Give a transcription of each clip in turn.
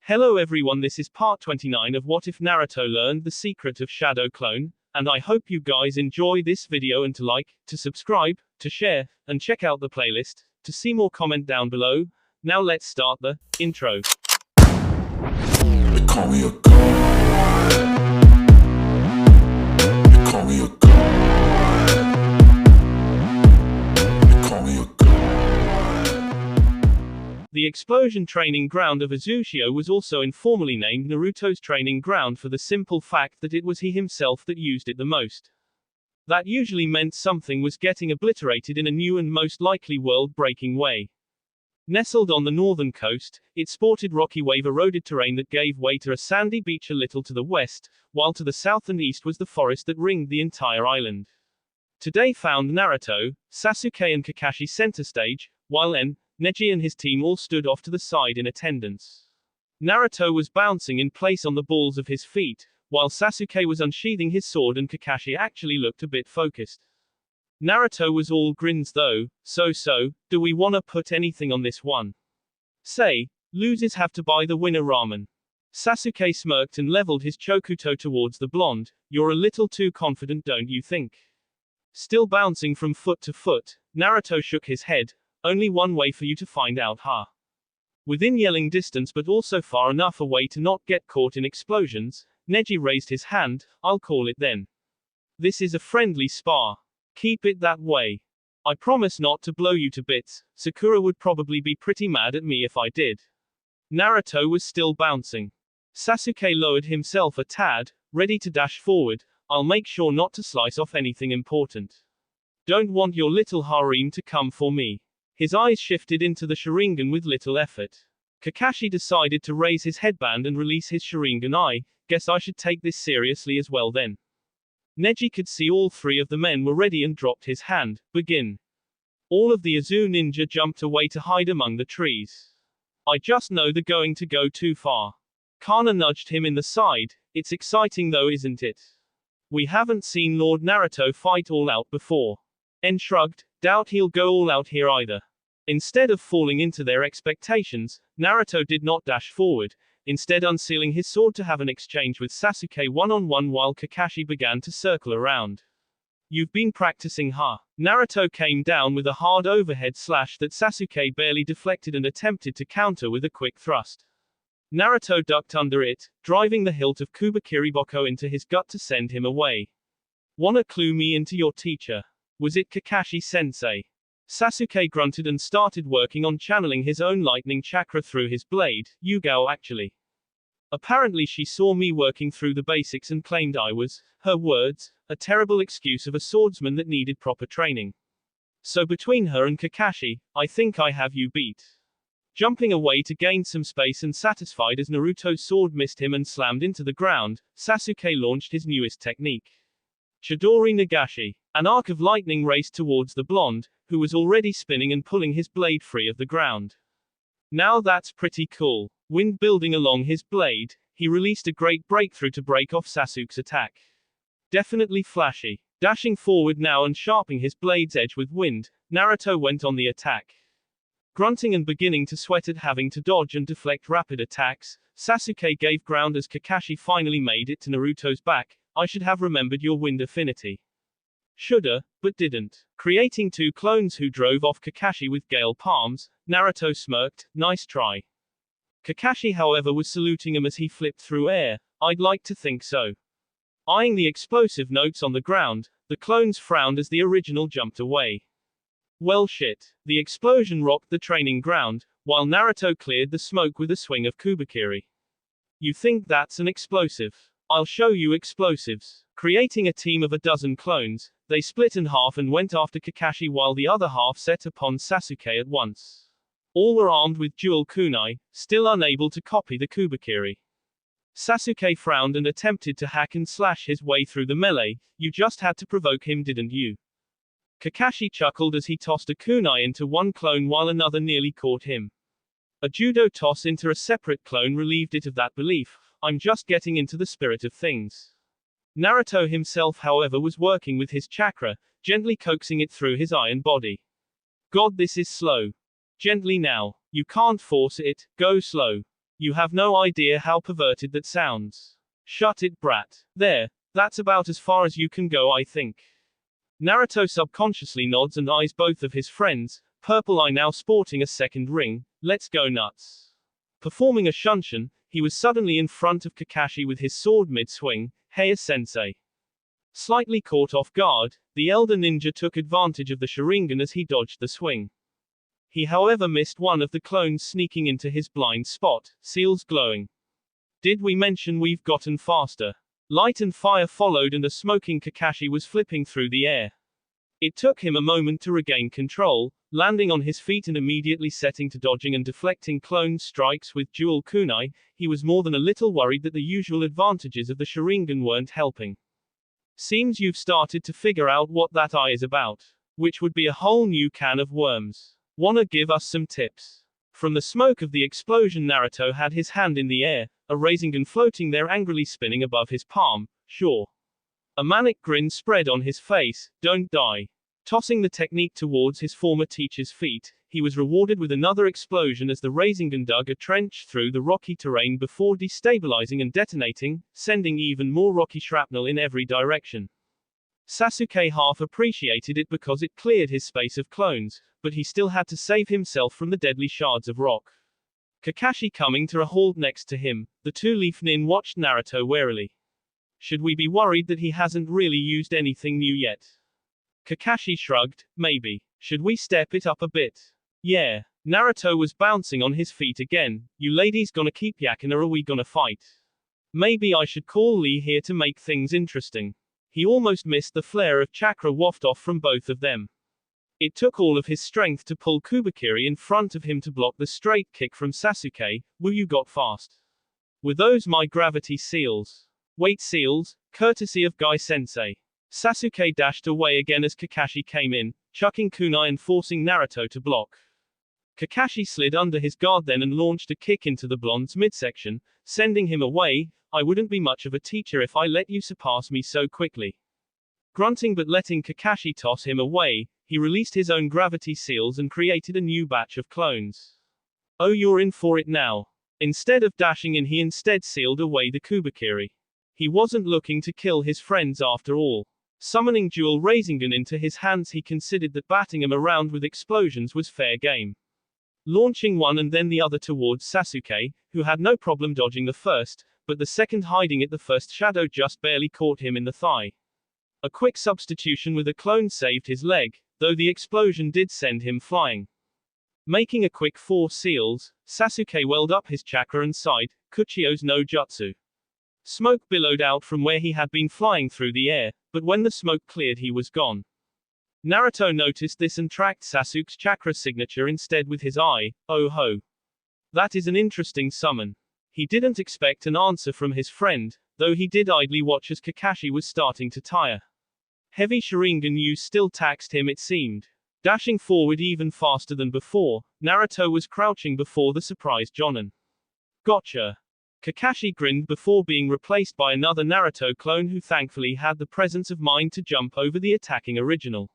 Hello everyone, this is part 29 of What If Naruto Learned the Secret of Shadow Clone, and I hope you guys enjoy this video and to like, to subscribe, to share, and check out the playlist, to see more comment down below. Now let's start the intro. They call me a god. They call me a god. They call me a god. The explosion training ground of Uzushio was also informally named Naruto's training ground for the simple fact that it was he himself that used it the most. That usually meant something was getting obliterated in a new and most likely world-breaking way. Nestled on the northern coast, it sported rocky wave-eroded terrain that gave way to a sandy beach a little to the west, while to the south and east was the forest that ringed the entire island. Today found Naruto, Sasuke and Kakashi center stage, while Neji and his team all stood off to the side in attendance. Naruto was bouncing in place on the balls of his feet, while Sasuke was unsheathing his sword and Kakashi actually looked a bit focused. Naruto was all grins though, so, do we wanna put anything on this one? Say, losers have to buy the winner ramen. Sasuke smirked and leveled his chokuto towards the blonde. You're a little too confident, don't you think? Still bouncing from foot to foot, Naruto shook his head. Only one way for you to find out, huh? Within yelling distance but also far enough away to not get caught in explosions, Neji raised his hand. I'll call it then. This is a friendly spar. Keep it that way. I promise not to blow you to bits. Sakura would probably be pretty mad at me if I did. Naruto was still bouncing. Sasuke lowered himself a tad, ready to dash forward. I'll make sure not to slice off anything important. Don't want your little harem to come for me. His eyes shifted into the Sharingan with little effort. Kakashi decided to raise his headband and release his Sharingan. I guess I should take this seriously as well then. Neji could see all three of the men were ready and dropped his hand. Begin. All of the Uzu ninja jumped away to hide among the trees. I just know they're going to go too far. Kana nudged him in the side. It's exciting though, isn't it? We haven't seen Lord Naruto fight all out before. En shrugged. Doubt he'll go all out here either. Instead of falling into their expectations, Naruto did not dash forward, instead unsealing his sword to have an exchange with Sasuke one-on-one while Kakashi began to circle around. You've been practicing, huh? Naruto came down with a hard overhead slash that Sasuke barely deflected and attempted to counter with a quick thrust. Naruto ducked under it, driving the hilt of Kubakiriboko into his gut to send him away. Wanna clue me into your teacher? Was it Kakashi-sensei? Sasuke grunted and started working on channeling his own lightning chakra through his blade. Yugao actually. Apparently she saw me working through the basics and claimed I was, her words, a terrible excuse of a swordsman that needed proper training. So between her and Kakashi, I think I have you beat. Jumping away to gain some space and satisfied as Naruto's sword missed him and slammed into the ground, Sasuke launched his newest technique. Chidori Nagashi. An arc of lightning raced towards the blonde, who was already spinning and pulling his blade free of the ground. Now that's pretty cool. Wind building along his blade, he released a great breakthrough to break off Sasuke's attack. Definitely flashy. Dashing forward now and sharpening his blade's edge with wind, Naruto went on the attack. Grunting and beginning to sweat at having to dodge and deflect rapid attacks, Sasuke gave ground as Kakashi finally made it to Naruto's back. I should have remembered your wind affinity. Shoulda, but didn't. Creating two clones who drove off Kakashi with gale palms, Naruto smirked. Nice try. Kakashi however was saluting him as he flipped through air. I'd like to think so. Eyeing the explosive notes on the ground, the clones frowned as the original jumped away. Well shit. The explosion rocked the training ground, while Naruto cleared the smoke with a swing of Kubakiri. You think that's an explosive? I'll show you explosives. Creating a team of a dozen clones, they split in half and went after Kakashi while the other half set upon Sasuke at once. All were armed with dual kunai, still unable to copy the Kubakiri. Sasuke frowned and attempted to hack and slash his way through the melee. You just had to provoke him, didn't you? Kakashi chuckled as he tossed a kunai into one clone while another nearly caught him. A judo toss into a separate clone relieved it of that belief. I'm just getting into the spirit of things. Naruto himself however was working with his chakra, gently coaxing it through his iron body. God, this is slow. Gently now. You can't force it, go slow. You have no idea how perverted that sounds. Shut it, brat. There. That's about as far as you can go, I think. Naruto subconsciously nods and eyes both of his friends, Purple Eye now sporting a second ring. Let's go nuts. Performing a shunshin, he was suddenly in front of Kakashi with his sword mid-swing. Heya sensei. Slightly caught off guard, the elder ninja took advantage of the Sharingan as he dodged the swing. He however missed one of the clones sneaking into his blind spot, seals glowing. Did we mention we've gotten faster? Light and fire followed and a smoking Kakashi was flipping through the air. It took him a moment to regain control, landing on his feet and immediately setting to dodging and deflecting clone strikes with dual kunai. He was more than a little worried that the usual advantages of the Sharingan weren't helping. Seems you've started to figure out what that eye is about. Which would be a whole new can of worms. Wanna give us some tips? From the smoke of the explosion, Naruto had his hand in the air, a Rasengan floating there angrily spinning above his palm. Sure. A manic grin spread on his face. Don't die. Tossing the technique towards his former teacher's feet, he was rewarded with another explosion as the Rasengan dug a trench through the rocky terrain before destabilizing and detonating, sending even more rocky shrapnel in every direction. Sasuke half appreciated it because it cleared his space of clones, but he still had to save himself from the deadly shards of rock. Kakashi coming to a halt next to him, the two-leaf nin watched Naruto warily. Should we be worried that he hasn't really used anything new yet? Kakashi shrugged, maybe. Should we step it up a bit? Yeah. Naruto was bouncing on his feet again. You ladies gonna keep yakking or are we gonna fight? Maybe I should call Lee here to make things interesting. He almost missed the flare of chakra waft off from both of them. It took all of his strength to pull Kubakiri in front of him to block the straight kick from Sasuke. Woo, you got fast. Were those my gravity seals? Wait, seals, courtesy of Guy Sensei. Sasuke dashed away again as Kakashi came in, chucking kunai and forcing Naruto to block. Kakashi slid under his guard then and launched a kick into the blonde's midsection, sending him away. I wouldn't be much of a teacher if I let you surpass me so quickly. Grunting but letting Kakashi toss him away, he released his own gravity seals and created a new batch of clones. Oh, you're in for it now. Instead of dashing in, he instead sealed away the Kubakiri. He wasn't looking to kill his friends after all. Summoning dual Rasengan into his hands, he considered that batting him around with explosions was fair game. Launching one and then the other towards Sasuke, who had no problem dodging the first, but the second hiding it, the first shadow just barely caught him in the thigh. A quick substitution with a clone saved his leg, though the explosion did send him flying. Making a quick 4 seals, Sasuke welled up his chakra and sighed, Kuchio's no jutsu. Smoke billowed out from where he had been flying through the air, but when the smoke cleared he was gone. Naruto noticed this and tracked Sasuke's chakra signature instead with his eye. Oh ho. That is an interesting summon. He didn't expect an answer from his friend, though he did idly watch as Kakashi was starting to tire. Heavy Sharingan use still taxed him, it seemed. Dashing forward even faster than before, Naruto was crouching before the surprised Jonin. Gotcha. Kakashi grinned before being replaced by another Naruto clone who thankfully had the presence of mind to jump over the attacking original.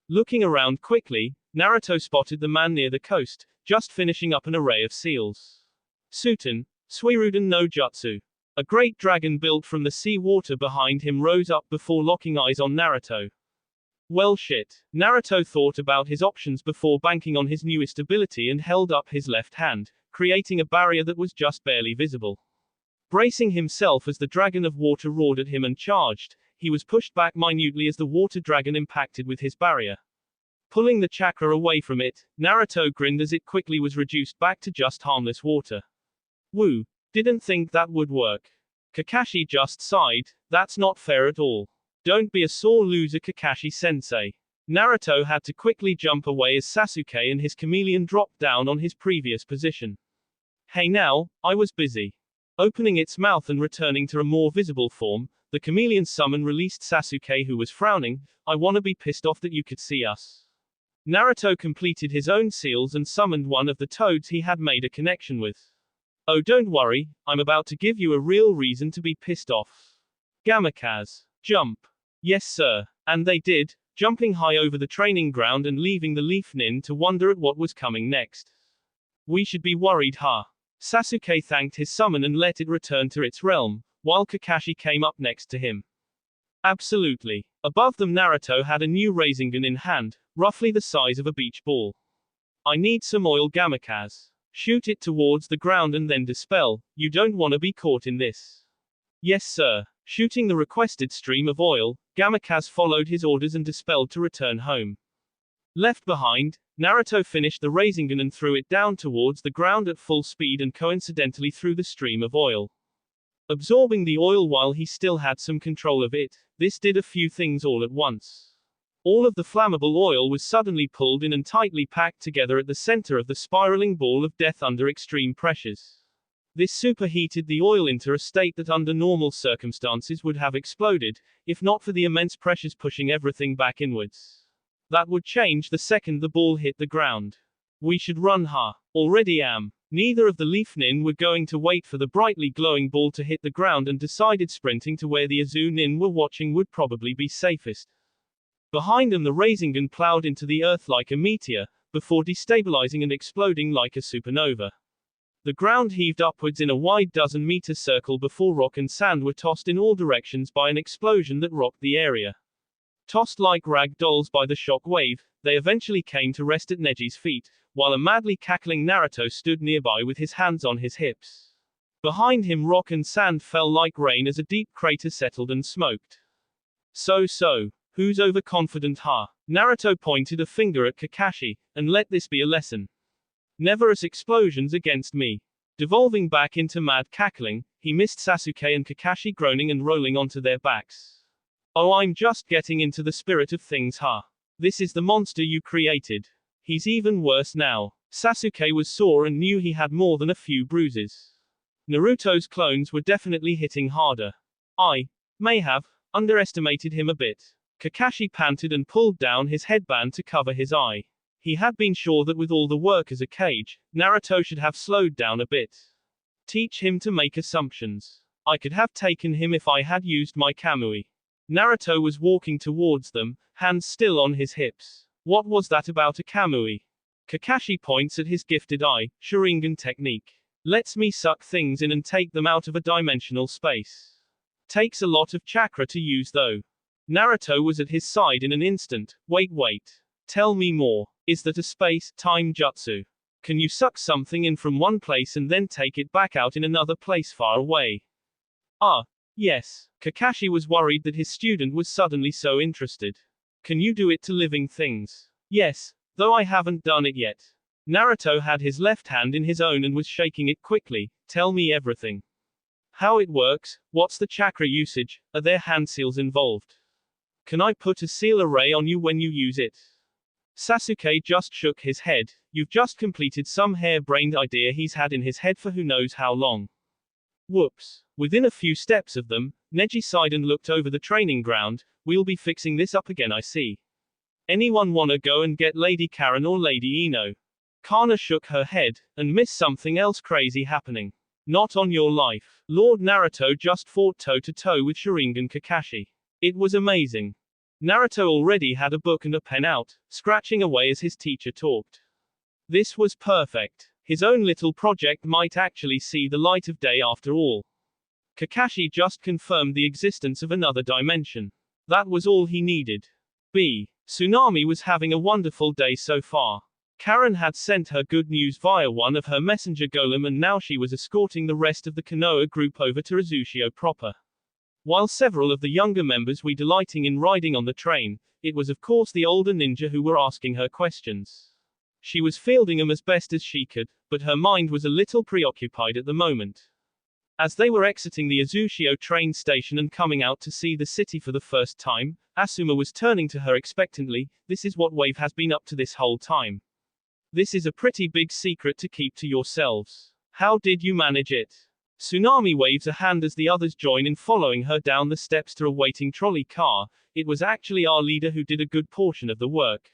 Looking around quickly, Naruto spotted the man near the coast, just finishing up an array of seals. Suten, Suiruden no Jutsu. A great dragon built from the sea water behind him rose up before locking eyes on Naruto. Well shit. Naruto thought about his options before banking on his newest ability and held up his left hand, creating a barrier that was just barely visible. Bracing himself as the dragon of water roared at him and charged, he was pushed back minutely as the water dragon impacted with his barrier. Pulling the chakra away from it, Naruto grinned as it quickly was reduced back to just harmless water. Woo. Didn't think that would work. Kakashi just sighed. That's not fair at all. Don't be a sore loser, Kakashi-sensei. Naruto had to quickly jump away as Sasuke and his chameleon dropped down on his previous position. Hey now, I was busy. Opening its mouth and returning to a more visible form, the chameleon summon released Sasuke, who was frowning. I wanna be pissed off that you could see us. Naruto completed his own seals and summoned one of the toads he had made a connection with. Oh, don't worry, I'm about to give you a real reason to be pissed off. Gamakaz. Jump. Yes sir. And they did, jumping high over the training ground and leaving the leaf nin to wonder at what was coming next. We should be worried, huh? Sasuke thanked his summon and let it return to its realm, while Kakashi came up next to him. Absolutely. Above them Naruto had a new Rasengan in hand, roughly the size of a beach ball. I need some oil Gamikaze. Shoot it towards the ground and then dispel, you don't want to be caught in this. Yes sir. Shooting the requested stream of oil, Gamikaze followed his orders and dispelled to return home. Left behind, Naruto finished the Rasengan and threw it down towards the ground at full speed and coincidentally through the stream of oil. Absorbing the oil while he still had some control of it, this did a few things all at once. All of the flammable oil was suddenly pulled in and tightly packed together at the center of the spiraling ball of death under extreme pressures. This superheated the oil into a state that under normal circumstances would have exploded, if not for the immense pressures pushing everything back inwards. That would change the second the ball hit the ground. We should run, huh? Already am. Neither of the Leaf Nin were going to wait for the brightly glowing ball to hit the ground and decided sprinting to where the Uzu Nin were watching would probably be safest. Behind them the Rasengan plowed into the earth like a meteor, before destabilizing and exploding like a supernova. The ground heaved upwards in a wide dozen-meter circle before rock and sand were tossed in all directions by an explosion that rocked the area. Tossed like rag dolls by the shock wave, they eventually came to rest at Neji's feet, while a madly cackling Naruto stood nearby with his hands on his hips. Behind him rock and sand fell like rain as a deep crater settled and smoked. So, who's overconfident, huh? Naruto pointed a finger at Kakashi, and let this be a lesson. Never as explosions against me. Devolving back into mad cackling, he missed Sasuke and Kakashi groaning and rolling onto their backs. Oh, I'm just getting into the spirit of things, huh? This is the monster you created. He's even worse now. Sasuke was sore and knew he had more than a few bruises. Naruto's clones were definitely hitting harder. I may have underestimated him a bit. Kakashi panted and pulled down his headband to cover his eye. He had been sure that with all the work as a cage, Naruto should have slowed down a bit. Teach him to make assumptions. I could have taken him if I had used my Kamui. Naruto was walking towards them, hands still on his hips. What was that about a Kamui? Kakashi points at his gifted eye, Sharingan technique. Lets me suck things in and take them out of a dimensional space. Takes a lot of chakra to use though. Naruto was at his side in an instant. Wait. Tell me more. Is that a space-time jutsu? Can you suck something in from one place and then take it back out in another place far away? Yes. Kakashi was worried that his student was suddenly so interested. Can you do it to living things? Yes, though I haven't done it yet. Naruto had his left hand in his own and was shaking it quickly. Tell me everything. How it works, what's the chakra usage, are there hand seals involved? Can I put a seal array on you when you use it? Sasuke just shook his head. You've just completed some hair-brained idea he's had in his head for who knows how long. Whoops. Within a few steps of them, Neji sighed and looked over the training ground. We'll be fixing this up again, I see. Anyone wanna go and get Lady Karen or Lady Ino? Kana shook her head, and missed something else crazy happening. Not on your life. Lord Naruto just fought toe-to-toe with Sharingan Kakashi. It was amazing. Naruto already had a book and a pen out, scratching away as his teacher talked. This was perfect. His own little project might actually see the light of day after all. Kakashi just confirmed the existence of another dimension. That was all he needed. Tsunami was having a wonderful day so far. Karen had sent her good news via one of her messenger golem and now she was escorting the rest of the Konoha group over to Uzushio proper. While several of the younger members were delighting in riding on the train, it was of course the older ninja who were asking her questions. She was fielding them as best as she could, but her mind was a little preoccupied at the moment. As they were exiting the Uzushio train station and coming out to see the city for the first time, Asuma was turning to her expectantly. This is what Wave has been up to this whole time. This is a pretty big secret to keep to yourselves. How did you manage it? Tsunami waves a hand as the others join in following her down the steps to a waiting trolley car. It was actually our leader who did a good portion of the work.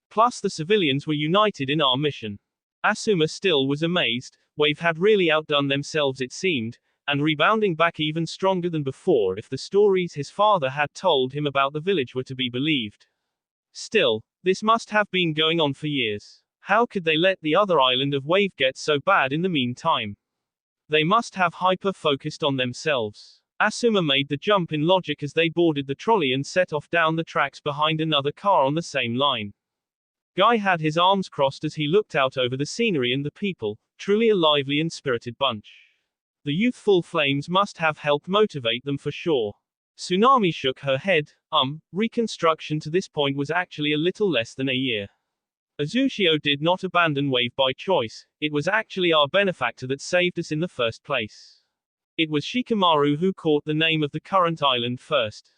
Plus the civilians were united in our mission. Asuma still was amazed. Wave had really outdone themselves it seemed, and rebounding back even stronger than before if the stories his father had told him about the village were to be believed. Still, this must have been going on for years. How could they let the other island of Wave get so bad in the meantime? They must have hyper-focused on themselves. Asuma made the jump in logic as they boarded the trolley and set off down the tracks behind another car on the same line. Guy had his arms crossed as he looked out over the scenery and the people, truly a lively and spirited bunch. The youthful flames must have helped motivate them for sure. Tsunami shook her head. Reconstruction to this point was actually a little less than a year. Uzushio did not abandon Wave by choice, it was actually our benefactor that saved us in the first place. It was Shikamaru who caught the name of the current island first.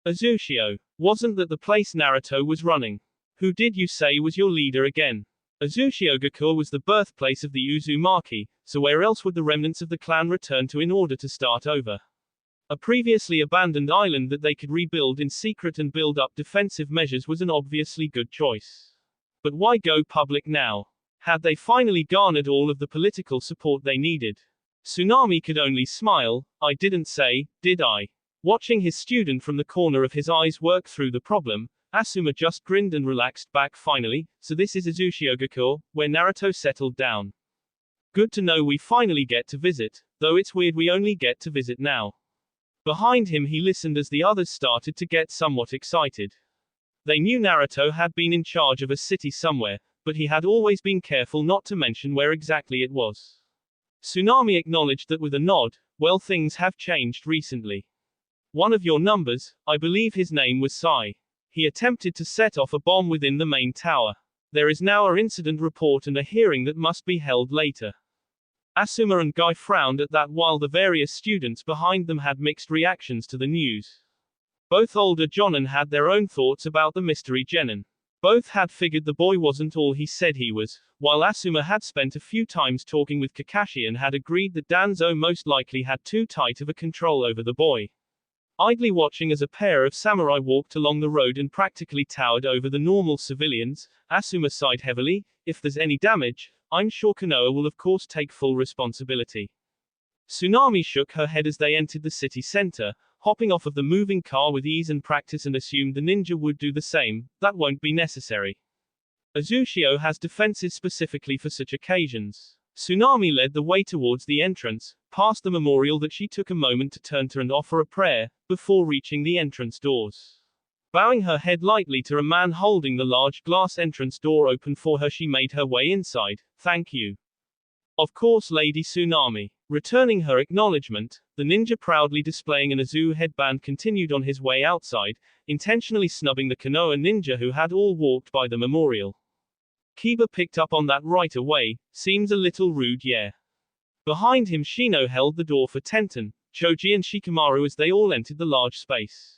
Uzushio. Wasn't that the place Naruto was running? Who did you say was your leader again? Uzushiogakure was the birthplace of the Uzumaki, so where else would the remnants of the clan return to in order to start over? A previously abandoned island that they could rebuild in secret and build up defensive measures was an obviously good choice. But why go public now? Had they finally garnered all of the political support they needed? Tsunami could only smile. I didn't say, did I? Watching his student from the corner of his eyes work through the problem, Asuma just grinned and relaxed back finally. So this is Uzushiogakure, where Naruto settled down. Good to know we finally get to visit, though it's weird we only get to visit now. Behind him he listened as the others started to get somewhat excited. They knew Naruto had been in charge of a city somewhere, but he had always been careful not to mention where exactly it was. Tsunami acknowledged that with a nod. Well, things have changed recently. One of your numbers, I believe his name was Sai. He attempted to set off a bomb within the main tower. There is now an incident report and a hearing that must be held later. Asuma and Guy frowned at that while the various students behind them had mixed reactions to the news. Both older Jonin had their own thoughts about the mystery genin. Both had figured the boy wasn't all he said he was, while Asuma had spent a few times talking with Kakashi and had agreed that Danzo most likely had too tight of a control over the boy. Idly watching as a pair of samurai walked along the road and practically towered over the normal civilians, Asuma sighed heavily. If there's any damage, I'm sure Konoha will of course take full responsibility. Tsunami shook her head as they entered the city center, hopping off of the moving car with ease and practice, and assumed the ninja would do the same. That won't be necessary. Uzushio has defenses specifically for such occasions. Tsunami led the way towards the entrance, past the memorial that she took a moment to turn to and offer a prayer, before reaching the entrance doors. Bowing her head lightly to a man holding the large glass entrance door open for her, she made her way inside. Thank you. Of course, Lady Tsunami. Returning her acknowledgement, the ninja proudly displaying an Uzu headband continued on his way outside, intentionally snubbing the Konoha ninja who had all walked by the memorial. Kiba picked up on that right away. Seems a little rude, yeah. Behind him Shino held the door for Tenten, Choji and Shikamaru as they all entered the large space.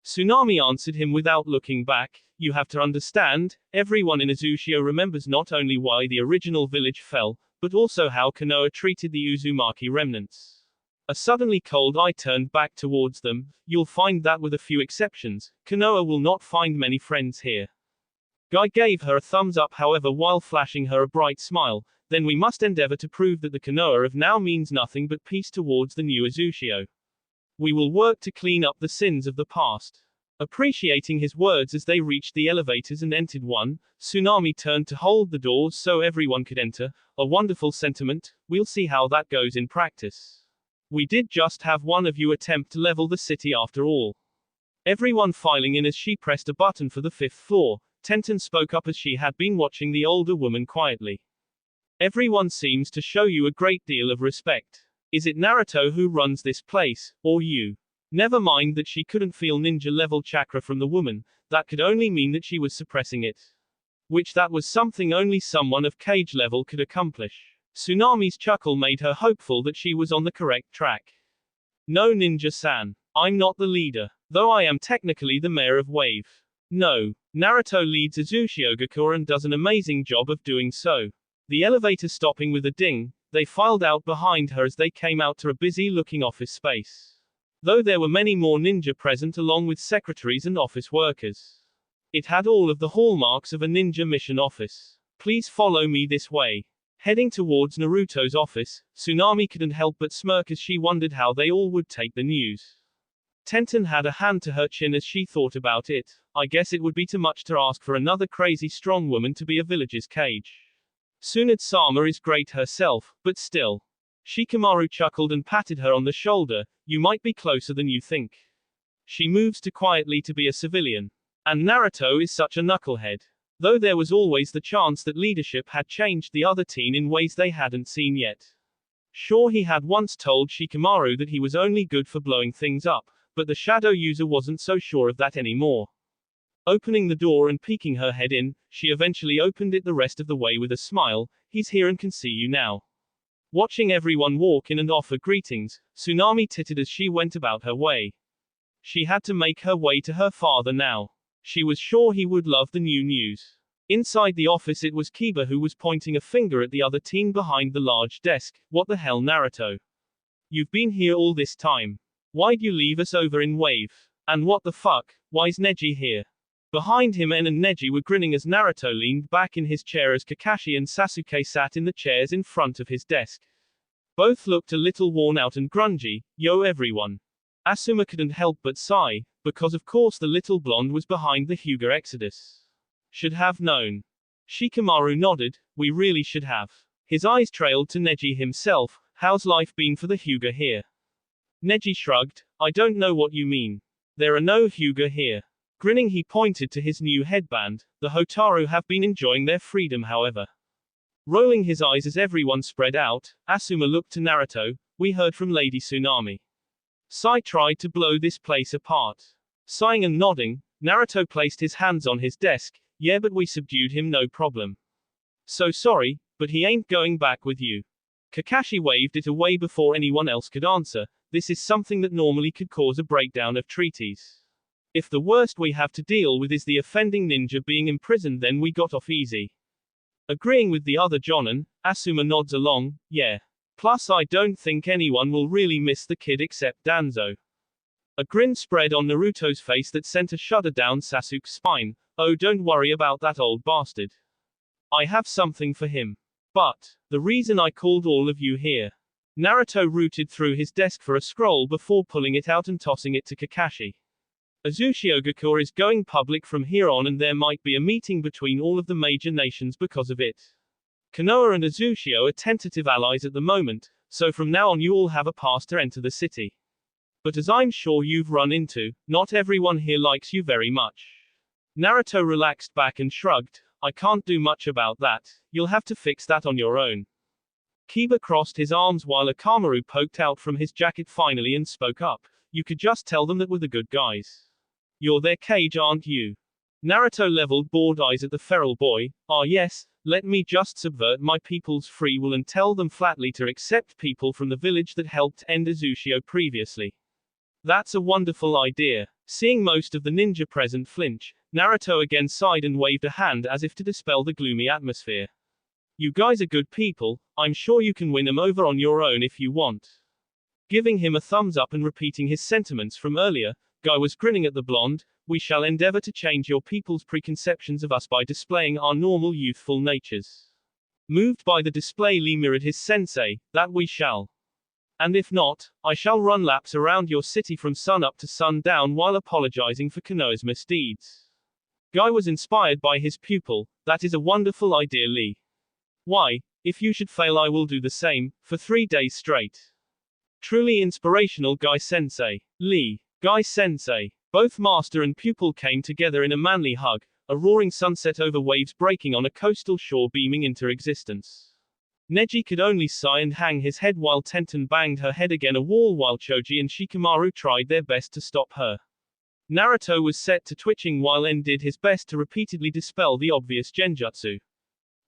Tsunami answered him without looking back. You have to understand, everyone in Uzushio remembers not only why the original village fell, but also how Konoha treated the Uzumaki remnants. A suddenly cold eye turned back towards them. You'll find that with a few exceptions, Konoha will not find many friends here. Guy gave her a thumbs up however while flashing her a bright smile. Then we must endeavor to prove that the Konoha of now means nothing but peace towards the new Uzushio. We will work to clean up the sins of the past. Appreciating his words as they reached the elevators and entered one, Tsunami turned to hold the doors so everyone could enter. A wonderful sentiment. We'll see how that goes in practice. We did just have one of you attempt to level the city after all. Everyone filing in as she pressed a button for the 5th floor. Tenten spoke up as she had been watching the older woman quietly. Everyone seems to show you a great deal of respect. Is it Naruto who runs this place, or you? Never mind that she couldn't feel ninja level chakra from the woman, that could only mean that she was suppressing it. Which that was something only someone of cage level could accomplish. Tsunami's chuckle made her hopeful that she was on the correct track. No, Ninja-san. I'm not the leader, though I am technically the mayor of Wave. No. Naruto leads Uzushiogakure and does an amazing job of doing so. The elevator stopping with a ding, they filed out behind her as they came out to a busy-looking office space. Though there were many more ninja present along with secretaries and office workers. It had all of the hallmarks of a ninja mission office. Please follow me this way. Heading towards Naruto's office, Tsunami couldn't help but smirk as she wondered how they all would take the news. Tenten had a hand to her chin as she thought about it. I guess it would be too much to ask for another crazy strong woman to be a village's cage. Tsunade-sama is great herself, but still. Shikamaru chuckled and patted her on the shoulder. You might be closer than you think. She moves too quietly to be a civilian. And Naruto is such a knucklehead. Though there was always the chance that leadership had changed the other teen in ways they hadn't seen yet. Sure, he had once told Shikamaru that he was only good for blowing things up, but the shadow user wasn't so sure of that anymore. Opening the door and peeking her head in, she eventually opened it the rest of the way with a smile. He's here and can see you now. Watching everyone walk in and offer greetings, Tsunami tittered as she went about her way. She had to make her way to her father now. She was sure he would love the new news. Inside the office it was Kiba who was pointing a finger at the other teen behind the large desk. What the hell, Naruto? You've been here all this time. Why'd you leave us over in Wave? And what the fuck, why's Neji here? Behind him En and Neji were grinning as Naruto leaned back in his chair as Kakashi and Sasuke sat in the chairs in front of his desk. Both looked a little worn out and grungy. Yo everyone. Asuma couldn't help but sigh, because of course the little blonde was behind the Hyuga exodus. Should have known. Shikamaru nodded, we really should have. His eyes trailed to Neji himself. How's life been for the Hyuga here? Neji shrugged, I don't know what you mean. There are no Hyuga here. Grinning he pointed to his new headband. The Hotaru have been enjoying their freedom however. Rolling his eyes as everyone spread out, Asuma looked to Naruto. We heard from Lady Tsunami. Sai tried to blow this place apart. Sighing and nodding, Naruto placed his hands on his desk. Yeah, but we subdued him no problem. So sorry, but he ain't going back with you. Kakashi waved it away before anyone else could answer. This is something that normally could cause a breakdown of treaties. If the worst we have to deal with is the offending ninja being imprisoned, then we got off easy. Agreeing with the other Jonin, Asuma nods along, yeah. Plus I don't think anyone will really miss the kid except Danzo. A grin spread on Naruto's face that sent a shudder down Sasuke's spine. Oh, don't worry about that old bastard. I have something for him. But, the reason I called all of you here. Naruto rooted through his desk for a scroll before pulling it out and tossing it to Kakashi. Uzushiogakure is going public from here on and there might be a meeting between all of the major nations because of it. Konoha and Uzushio are tentative allies at the moment, so from now on you all have a pass to enter the city. But as I'm sure you've run into, not everyone here likes you very much. Naruto relaxed back and shrugged, I can't do much about that, you'll have to fix that on your own. Kiba crossed his arms while Akamaru poked out from his jacket finally and spoke up. You could just tell them that we're the good guys. You're their cage, aren't you? Naruto leveled bored eyes at the feral boy. Ah yes, let me just subvert my people's free will and tell them flatly to accept people from the village that helped end Uzushio previously. That's a wonderful idea. Seeing most of the ninja present flinch, Naruto again sighed and waved a hand as if to dispel the gloomy atmosphere. You guys are good people, I'm sure you can win them over on your own if you want. Giving him a thumbs up and repeating his sentiments from earlier, Guy was grinning at the blonde. We shall endeavor to change your people's preconceptions of us by displaying our normal youthful natures. Moved by the display, Lee mirrored his sensei, that we shall. And if not, I shall run laps around your city from sun up to sundown while apologizing for Konoha's misdeeds. Guy was inspired by his pupil. That is a wonderful idea, Lee. Why, if you should fail I will do the same, for 3 days straight. Truly inspirational, Guy Sensei. Lee. Guy Sensei. Both master and pupil came together in a manly hug, a roaring sunset over waves breaking on a coastal shore beaming into existence. Neji could only sigh and hang his head while Tenten banged her head against a wall while Choji and Shikamaru tried their best to stop her. Naruto was set to twitching while En did his best to repeatedly dispel the obvious genjutsu.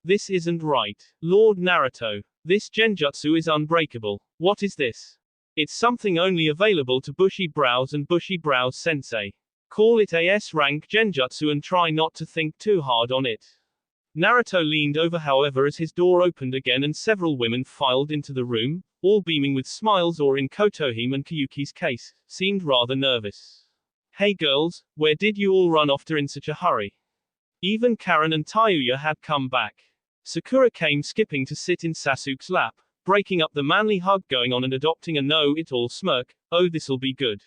This isn't right. Lord Naruto. This genjutsu is unbreakable. What is this? It's something only available to Bushy Brows and Bushy Brows Sensei. Call it a S-rank genjutsu and try not to think too hard on it. Naruto leaned over however as his door opened again and several women filed into the room, all beaming with smiles or in Kotohime and Kyuki's case, seemed rather nervous. Hey girls, where did you all run off to in such a hurry? Even Karen and Tayuya had come back. Sakura came skipping to sit in Sasuke's lap, breaking up the manly hug going on and adopting a know-it-all smirk. Oh, this'll be good.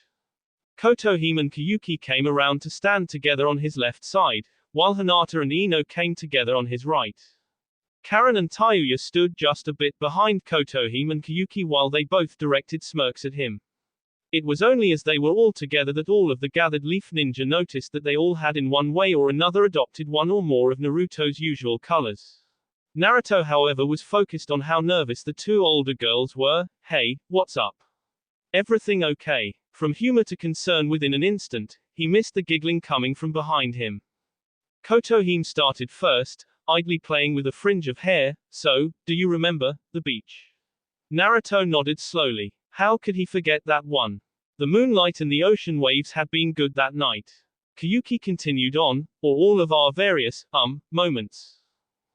Kotohime and Kyuki came around to stand together on his left side, while Hinata and Ino came together on his right. Karen and Tayuya stood just a bit behind Kotohime and Kayuki while they both directed smirks at him. It was only as they were all together that all of the gathered leaf ninja noticed that they all had in one way or another adopted one or more of Naruto's usual colors. Naruto, however, was focused on how nervous the two older girls were. Hey, what's up? Everything okay? From humor to concern within an instant, he missed the giggling coming from behind him. Kotohime started first, idly playing with a fringe of hair. So, do you remember the beach? Naruto nodded slowly. How could he forget that one? The moonlight and the ocean waves had been good that night. Kayuki continued on, or all of our various, moments.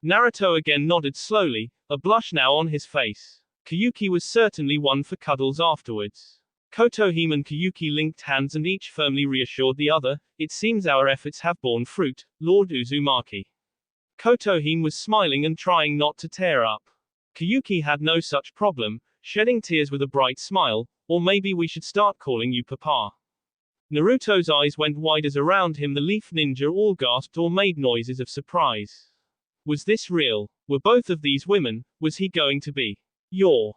Naruto again nodded slowly, a blush now on his face. Kayuki was certainly one for cuddles afterwards. Kotohime and Kayuki linked hands and each firmly reassured the other. It seems our efforts have borne fruit, Lord Uzumaki. Kotohime was smiling and trying not to tear up. Kayuki had no such problem, shedding tears with a bright smile. Or maybe we should start calling you Papa. Naruto's eyes went wide as around him the leaf ninja all gasped or made noises of surprise. Was this real? Were both of these women? Was he going to be your?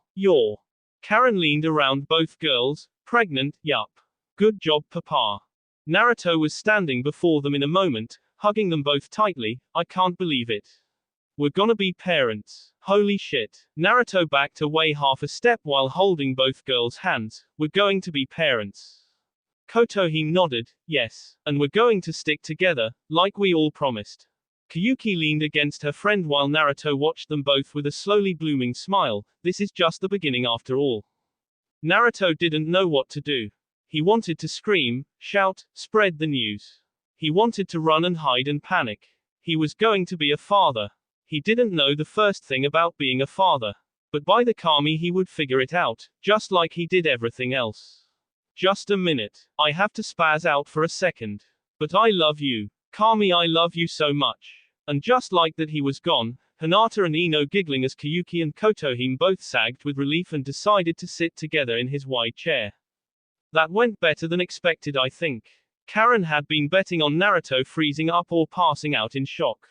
Karen leaned around both girls. Pregnant? Yup. Good job, Papa. Naruto was standing before them in a moment, hugging them both tightly. I can't believe it. We're gonna be parents. Holy shit. Naruto backed away half a step while holding both girls' hands. We're going to be parents. Kotohime nodded. Yes. And we're going to stick together, like we all promised. Kayuki leaned against her friend while Naruto watched them both with a slowly blooming smile. This is just the beginning after all. Naruto didn't know what to do. He wanted to scream, shout, spread the news. He wanted to run and hide and panic. He was going to be a father. He didn't know the first thing about being a father. But by the Kami he would figure it out, just like he did everything else. Just a minute. I have to spaz out for a second. But I love you. Kami, I love you so much. And just like that he was gone, Hinata and Ino giggling as Kayuki and Kotohime both sagged with relief and decided to sit together in his wide chair. That went better than expected, I think. Karen had been betting on Naruto freezing up or passing out in shock.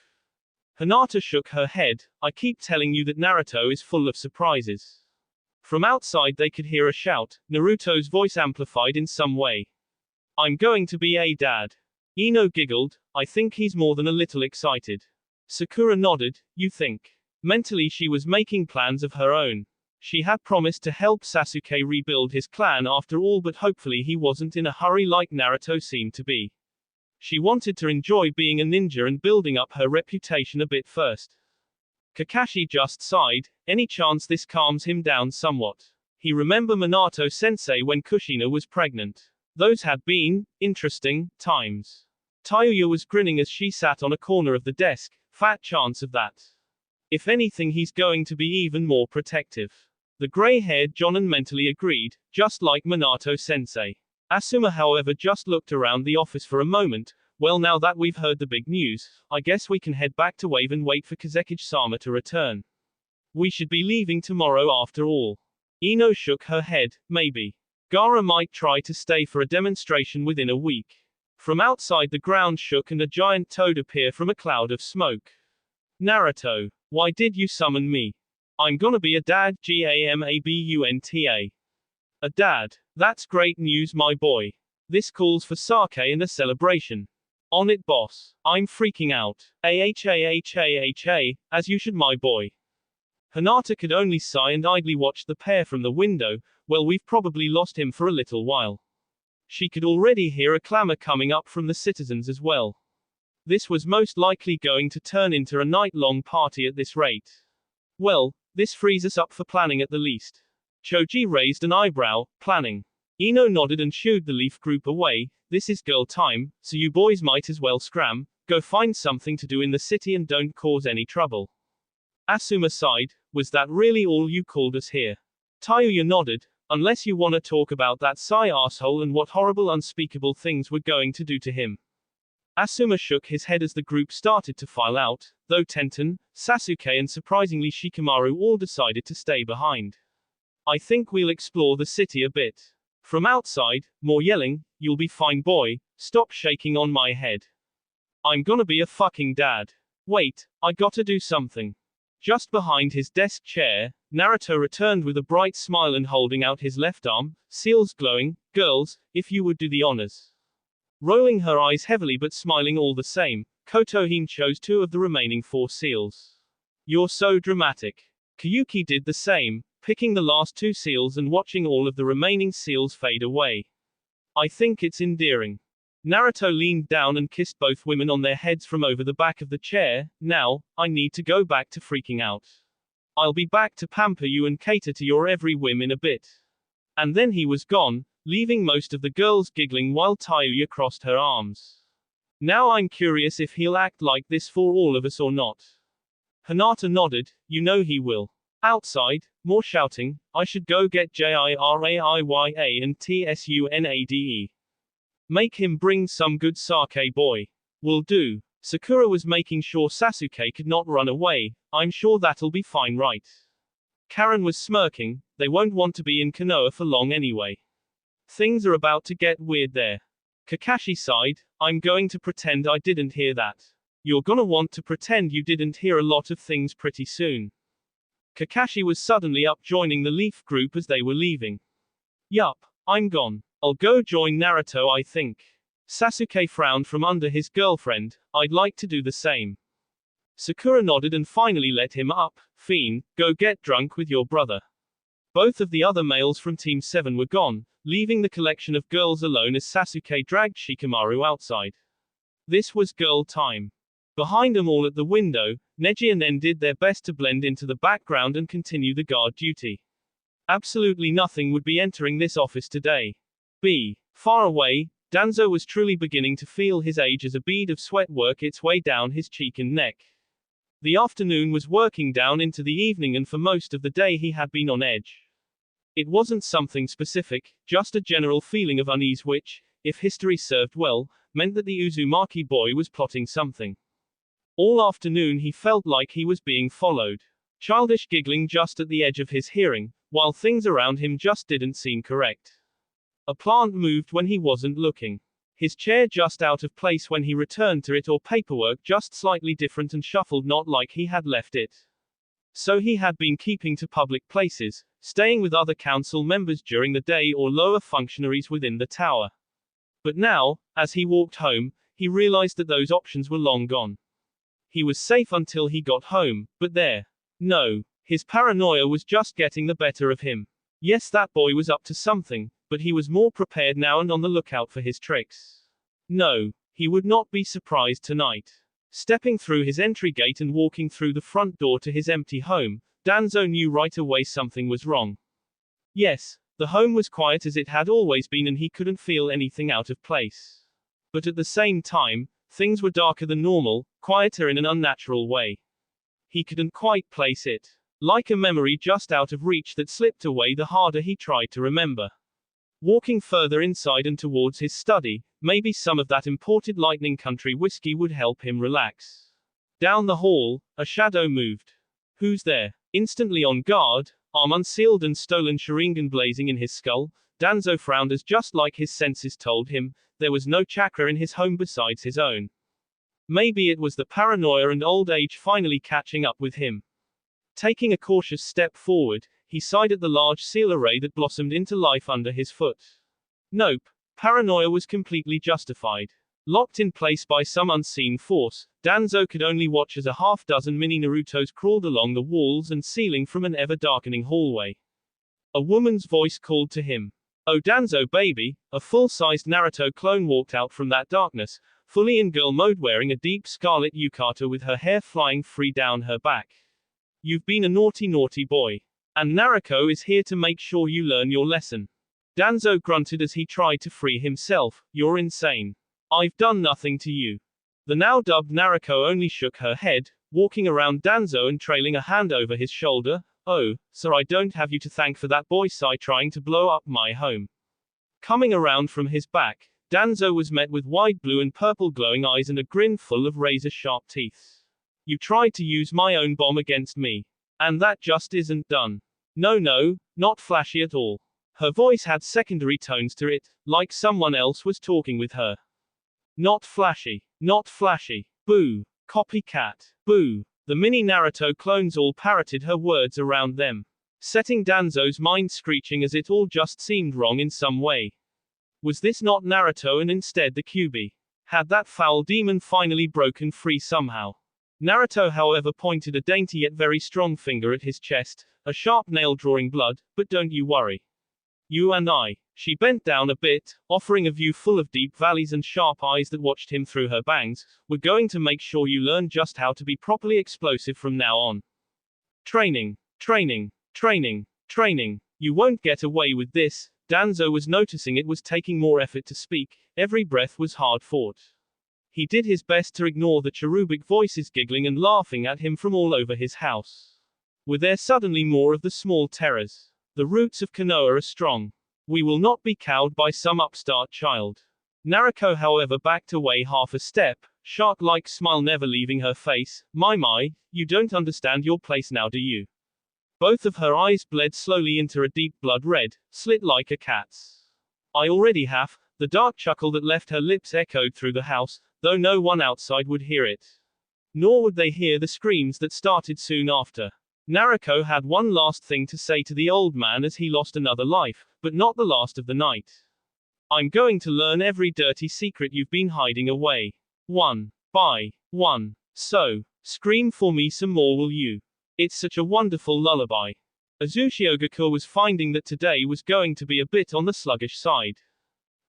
Hinata shook her head. I keep telling you that Naruto is full of surprises. From outside they could hear a shout, Naruto's voice amplified in some way. I'm going to be a dad. Ino giggled. I think he's more than a little excited. Sakura nodded. You think? Mentally she was making plans of her own. She had promised to help Sasuke rebuild his clan after all, but hopefully he wasn't in a hurry like Naruto seemed to be. She wanted to enjoy being a ninja and building up her reputation a bit first. Kakashi just sighed. Any chance this calms him down somewhat? He remembered Minato-sensei when Kushina was pregnant. Those had been interesting times. Tayuya was grinning as she sat on a corner of the desk. Fat chance of that. If anything, he's going to be even more protective. The gray-haired Jonin mentally agreed, just like Minato-sensei. Asuma, however, just looked around the office for a moment. Well, now that we've heard the big news, I guess we can head back to Wave and wait for Kazekage-sama to return. We should be leaving tomorrow after all. Ino shook her head. Maybe. Gaara might try to stay for a demonstration within a week. From outside the ground shook and a giant toad appeared from a cloud of smoke. Naruto, why did you summon me? I'm gonna be a dad, Gamabunta. A dad. That's great news, my boy. This calls for sake and a celebration. On it, boss. I'm freaking out. As you should, my boy. Hinata could only sigh and idly watch the pair from the window. Well, we've probably lost him for a little while. She could already hear a clamor coming up from the citizens as well. This was most likely going to turn into a night-long party at this rate. Well, this frees us up for planning at the least. Choji raised an eyebrow. Planning. Ino nodded and shooed the leaf group away. This is girl time, so you boys might as well scram. Go find something to do in the city and don't cause any trouble. Asuma sighed. Was that really all you called us here? Tayuya nodded. Unless you want to talk about that Sai asshole and what horrible unspeakable things we're going to do to him. Asuma shook his head as the group started to file out, though Tenten, Sasuke and surprisingly Shikamaru all decided to stay behind. I think we'll explore the city a bit. From outside, more yelling. You'll be fine, boy. Stop shaking on my head. I'm gonna be a fucking dad. Wait, I gotta do something. Just behind his desk chair, Naruto returned with a bright smile and holding out his left arm, seals glowing. Girls, if you would do the honors. Rolling her eyes heavily but smiling all the same, Kotohime chose 2 of the remaining 4 seals. You're so dramatic. Kyuki did the same, picking the last 2 seals and watching all of the remaining seals fade away. I think it's endearing. Naruto leaned down and kissed both women on their heads from over the back of the chair. Now, I need to go back to freaking out. I'll be back to pamper you and cater to your every whim in a bit. And then he was gone, leaving most of the girls giggling while Tayuya crossed her arms. Now I'm curious if he'll act like this for all of us or not. Hinata nodded. You know he will. Outside, more shouting. I should go get Jiraiya and Tsunade. Make him bring some good sake, boy. Will do. Sakura was making sure Sasuke could not run away. I'm sure that'll be fine, right? Karen was smirking. They won't want to be in Konoha for long anyway. Things are about to get weird there. Kakashi sighed. I'm going to pretend I didn't hear that. You're gonna want to pretend you didn't hear a lot of things pretty soon. Kakashi was suddenly up joining the Leaf group as they were leaving. Yup, I'm gone. I'll go join Naruto, I think. Sasuke frowned from under his girlfriend. I'd like to do the same. Sakura nodded and finally let him up. Fiend, go get drunk with your brother. Both of the other males from Team 7 were gone, leaving the collection of girls alone as Sasuke dragged Shikamaru outside. This was girl time. Behind them all at the window, Neji and Nen did their best to blend into the background and continue the guard duty. Absolutely nothing would be entering this office today. Far away, Danzo was truly beginning to feel his age as a bead of sweat work its way down his cheek and neck. The afternoon was working down into the evening and for most of the day he had been on edge. It wasn't something specific, just a general feeling of unease which, if history served well, meant that the Uzumaki boy was plotting something. All afternoon he felt like he was being followed. Childish giggling just at the edge of his hearing, while things around him just didn't seem correct. A plant moved when he wasn't looking. His chair just out of place when he returned to it, or paperwork just slightly different and shuffled not like he had left it. So he had been keeping to public places, staying with other council members during the day or lower functionaries within the tower. But now, as he walked home, he realized that those options were long gone. He was safe until he got home, but no. His paranoia was just getting the better of him. Yes, that boy was up to something, but he was more prepared now and on the lookout for his tricks. No, he would not be surprised tonight. Stepping through his entry gate and walking through the front door to his empty home, Danzo knew right away something was wrong. Yes, the home was quiet as it had always been and he couldn't feel anything out of place. But at the same time, things were darker than normal, quieter in an unnatural way. He couldn't quite place it. Like a memory just out of reach that slipped away the harder he tried to remember. Walking further inside and towards his study, maybe some of that imported Lightning Country whiskey would help him relax. Down the hall, a shadow moved. Who's there? Instantly on guard, arm unsealed and stolen Sharingan blazing in his skull, Danzo frowned as just like his senses told him, there was no chakra in his home besides his own. Maybe it was the paranoia and old age finally catching up with him. Taking a cautious step forward, he sighed at the large seal array that blossomed into life under his foot. Nope. Paranoia was completely justified. Locked in place by some unseen force, Danzo could only watch as a half-dozen mini Narutos crawled along the walls and ceiling from an ever-darkening hallway. A woman's voice called to him. Oh Danzo baby, a full-sized Naruto clone walked out from that darkness, fully in girl mode wearing a deep scarlet yukata with her hair flying free down her back. You've been a naughty boy. And Naruto is here to make sure you learn your lesson. Danzo grunted as he tried to free himself. You're insane. I've done nothing to you. The now dubbed Naruto only shook her head, walking around Danzo and trailing a hand over his shoulder. Oh, sir, I don't have you to thank for that boy Sai trying to blow up my home. Coming around from his back, Danzo was met with wide blue and purple glowing eyes and a grin full of razor-sharp teeth. You tried to use my own bomb against me. And that just isn't done. No, not flashy at all. Her voice had secondary tones to it, like someone else was talking with her. Not flashy. Boo. Copycat. Boo. The mini Naruto clones all parroted her words around them, setting Danzo's mind screeching as it all just seemed wrong in some way. Was this not Naruto and instead the Kyuubi? Had that foul demon finally broken free somehow? Naruto, however, pointed a dainty yet very strong finger at his chest, a sharp nail drawing blood, but don't you worry. You and I. She bent down a bit, offering a view full of deep valleys and sharp eyes that watched him through her bangs. We're going to make sure you learn just how to be properly explosive from now on. Training, training, training, training. You won't get away with this. Danzo was noticing it was taking more effort to speak. Every breath was hard fought. He did his best to ignore the cherubic voices giggling and laughing at him from all over his house. Were there suddenly more of the small terrors? The roots of Konoha are strong. We will not be cowed by some upstart child. Naruto, however, backed away half a step, shark-like smile never leaving her face. My, you don't understand your place now, do you? Both of her eyes bled slowly into a deep blood red, slit like a cat's. I already have. The dark chuckle that left her lips echoed through the house, though no one outside would hear it. Nor would they hear the screams that started soon after. Naruto had one last thing to say to the old man as he lost another life, but not the last of the night. I'm going to learn every dirty secret you've been hiding away. One by one. So, scream for me some more, will you? It's such a wonderful lullaby. Uzushiogakure was finding that today was going to be a bit on the sluggish side.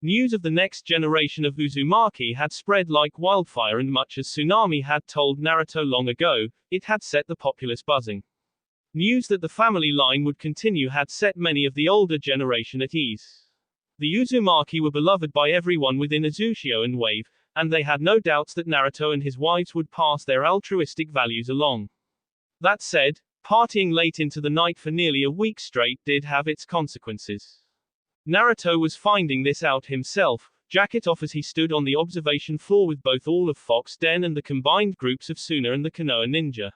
News of the next generation of Uzumaki had spread like wildfire, and much as Tsunami had told Naruto long ago, it had set the populace buzzing. News that the family line would continue had set many of the older generation at ease. The Uzumaki were beloved by everyone within Uzushio and Wave, and they had no doubts that Naruto and his wives would pass their altruistic values along. That said, partying late into the night for nearly a week straight did have its consequences. Naruto was finding this out himself, jacket off, as he stood on the observation floor with both all of Fox Den and the combined groups of Suna and the Konoha Ninja.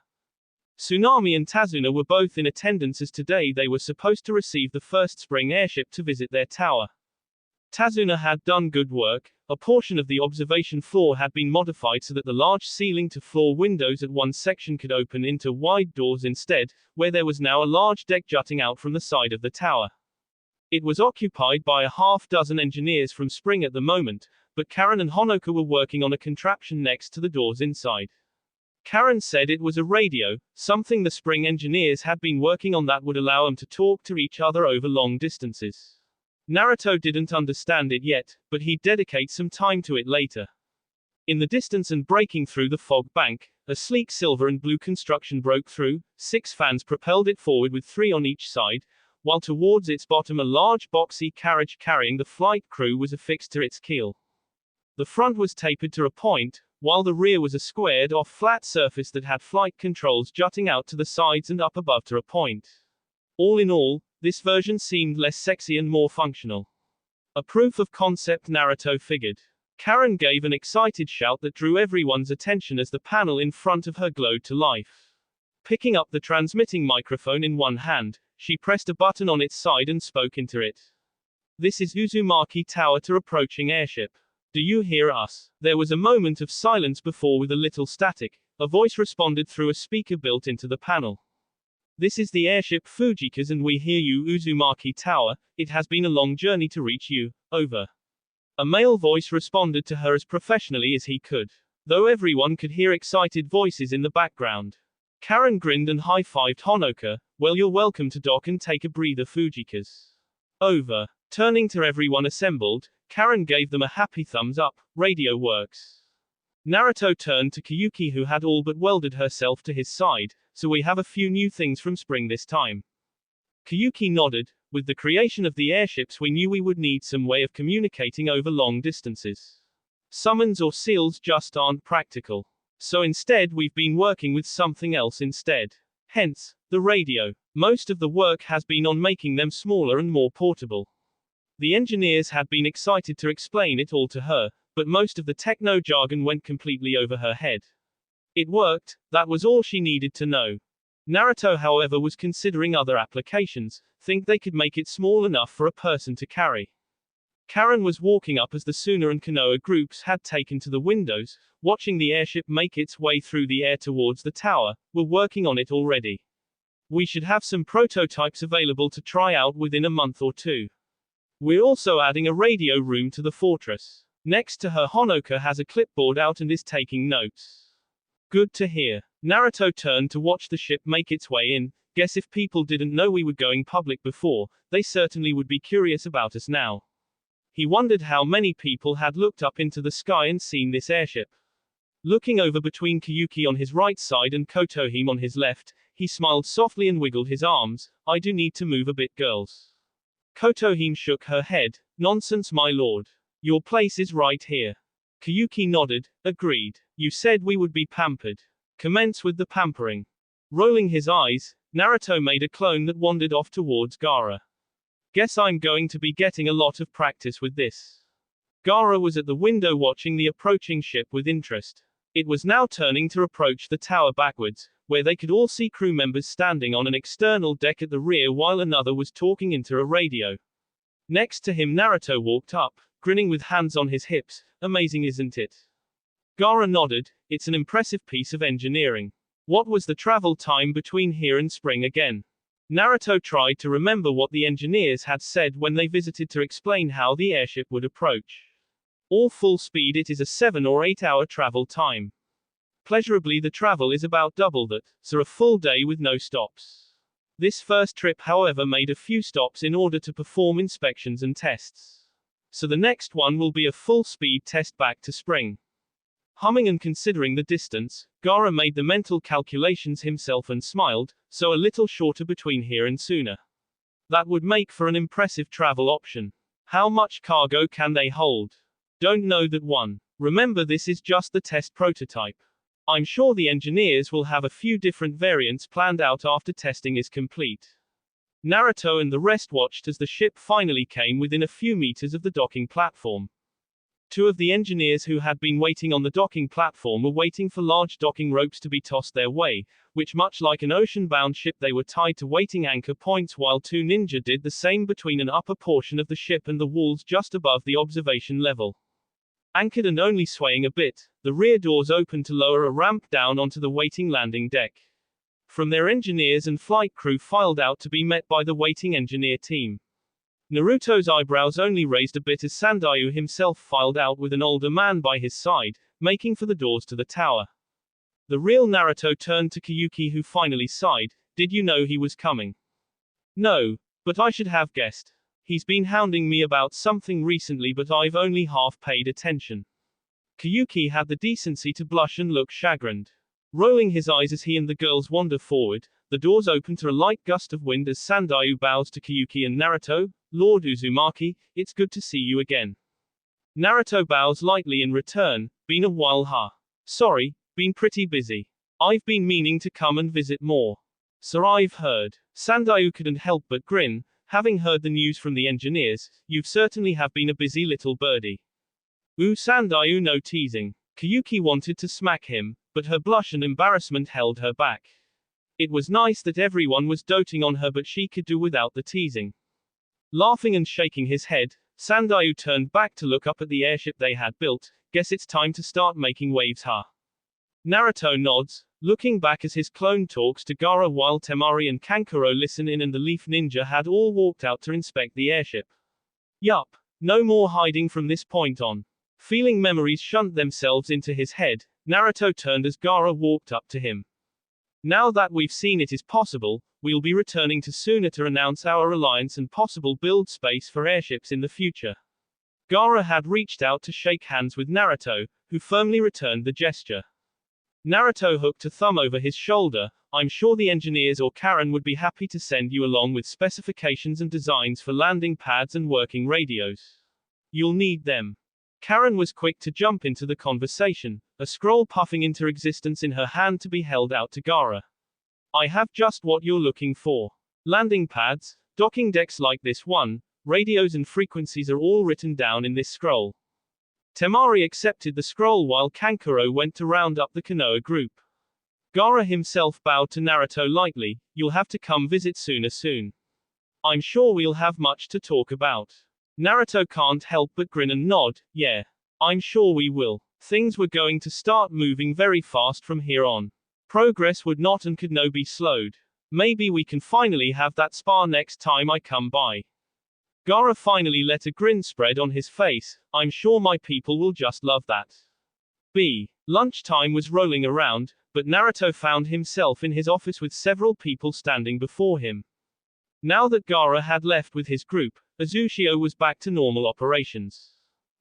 Tsunami and Tazuna were both in attendance, as today they were supposed to receive the first spring airship to visit their tower. Tazuna had done good work. A portion of the observation floor had been modified so that the large ceiling-to-floor windows at one section could open into wide doors instead, where there was now a large deck jutting out from the side of the tower. It was occupied by a half-dozen engineers from Spring at the moment, but Karen and Honoka were working on a contraption next to the doors inside. Karen said it was a radio, something the Spring engineers had been working on that would allow them to talk to each other over long distances. Naruto didn't understand it yet, but he'd dedicate some time to it later. In the distance and breaking through the fog bank, a sleek silver and blue construction broke through. 6 fans propelled it forward with 3 on each side, while towards its bottom a large boxy carriage carrying the flight crew was affixed to its keel. The front was tapered to a point, while the rear was a squared-off flat surface that had flight controls jutting out to the sides and up above to a point. All in all, this version seemed less sexy and more functional. A proof of concept, Naruto figured. Karen gave an excited shout that drew everyone's attention as the panel in front of her glowed to life. Picking up the transmitting microphone in one hand, she pressed a button on its side and spoke into it. This is Uzumaki Tower to approaching airship. Do you hear us? There was a moment of silence before, with a little static, a voice responded through a speaker built into the panel. This is the airship Fujikas and we hear you, Uzumaki Tower. It has been a long journey to reach you. Over. A male voice responded to her as professionally as he could, though everyone could hear excited voices in the background. Karen grinned and high-fived Honoka. Well, you're welcome to dock and take a breather, Fujikas. Over. Turning to everyone assembled, Karen gave them a happy thumbs up. Radio works. Naruto turned to Kiyuki, who had all but welded herself to his side. So we have a few new things from Spring this time. Kiyuki nodded. With the creation of the airships, we knew we would need some way of communicating over long distances. Summons or seals just aren't practical. So instead we've been working with something else instead. Hence, the radio. Most of the work has been on making them smaller and more portable. The engineers had been excited to explain it all to her, but most of the techno jargon went completely over her head. It worked, that was all she needed to know. Naruto, however, was considering other applications. Think they could make it small enough for a person to carry. Karen was walking up as the Suna and Konoha groups had taken to the windows, watching the airship make its way through the air towards the tower. We're working on it already. We should have some prototypes available to try out within a month or two. We're also adding a radio room to the fortress. Next to her, Honoka has a clipboard out and is taking notes. Good to hear. Naruto turned to watch the ship make its way in. Guess if people didn't know we were going public before, they certainly would be curious about us now. He wondered how many people had looked up into the sky and seen this airship. Looking over between Kyuki on his right side and Kotohime on his left, he smiled softly and wiggled his arms. I do need to move a bit, girls. Kotohime shook her head. Nonsense, my lord. Your place is right here. Kyuki nodded, agreed. You said we would be pampered. Commence with the pampering. Rolling his eyes, Naruto made a clone that wandered off towards Gaara. Guess I'm going to be getting a lot of practice with this. Gaara was at the window watching the approaching ship with interest. It was now turning to approach the tower backwards, where they could all see crew members standing on an external deck at the rear while another was talking into a radio. Next to him, Naruto walked up, grinning with hands on his hips. Amazing, isn't it? Gaara nodded. It's an impressive piece of engineering. What was the travel time between here and spring again? Naruto tried to remember what the engineers had said when they visited to explain how the airship would approach. All full speed, it is a 7 or 8 hour travel time. Pleasurably, the travel is about double that, so a full day with no stops. This first trip, however, made a few stops in order to perform inspections and tests. So the next one will be a full speed test back to spring. Humming and considering the distance, Gaara made the mental calculations himself and smiled. So a little shorter between here and Suna. That would make for an impressive travel option. How much cargo can they hold? Don't know that one. Remember, this is just the test prototype. I'm sure the engineers will have a few different variants planned out after testing is complete. Naruto and the rest watched as the ship finally came within a few meters of the docking platform. Two of the engineers who had been waiting on the docking platform were waiting for large docking ropes to be tossed their way, which, much like an ocean-bound ship, they were tied to waiting anchor points, while two ninja did the same between an upper portion of the ship and the walls just above the observation level. Anchored and only swaying a bit, the rear doors opened to lower a ramp down onto the waiting landing deck. From their engineers and flight crew filed out to be met by the waiting engineer team. Naruto's eyebrows only raised a bit as Sandayu himself filed out with an older man by his side, making for the doors to the tower. The real Naruto turned to Kyuki, who finally sighed. Did you know he was coming? No, but I should have guessed. He's been hounding me about something recently, but I've only half paid attention. Kyuki had the decency to blush and look chagrined. Rolling his eyes as he and the girls wander forward, the doors open to a light gust of wind as Sandayu bows to Kyuki and Naruto. Lord Uzumaki, it's good to see you again. Naruto bows lightly in return. Been a while, huh? Sorry, been pretty busy. I've been meaning to come and visit more. So I've heard. Sandayu couldn't help but grin, having heard the news from the engineers. You certainly have been a busy little birdie. Ooh, Sandayu, no teasing. Kyuki wanted to smack him, but her blush and embarrassment held her back. It was nice that everyone was doting on her, but she could do without the teasing. Laughing and shaking his head, Sandayu turned back to look up at the airship they had built. Guess it's time to start making waves, huh? Naruto nods, looking back as his clone talks to Gaara while Temari and Kankuro listen in, and the Leaf Ninja had all walked out to inspect the airship. Yup, no more hiding from this point on. Feeling memories shunt themselves into his head, Naruto turned as Gaara walked up to him. Now that we've seen it is possible, we'll be returning to Suna to announce our alliance and possible build space for airships in the future. Gaara had reached out to shake hands with Naruto, who firmly returned the gesture. Naruto hooked a thumb over his shoulder. I'm sure the engineers or Karen would be happy to send you along with specifications and designs for landing pads and working radios. You'll need them. Karen was quick to jump into the conversation, a scroll puffing into existence in her hand to be held out to Gaara. I have just what you're looking for. Landing pads, docking decks like this one, radios and frequencies are all written down in this scroll. Temari accepted the scroll while Kankuro went to round up the Konoha group. Gaara himself bowed to Naruto lightly. You'll have to come visit Suna soon. I'm sure we'll have much to talk about. Naruto can't help but grin and nod. Yeah. I'm sure we will. Things were going to start moving very fast from here on. Progress would not and could no be slowed. Maybe we can finally have that spar next time I come by. Gaara finally let a grin spread on his face. I'm sure my people will just love that. Lunchtime was rolling around, but Naruto found himself in his office with several people standing before him. Now that Gaara had left with his group, Uzushio was back to normal operations.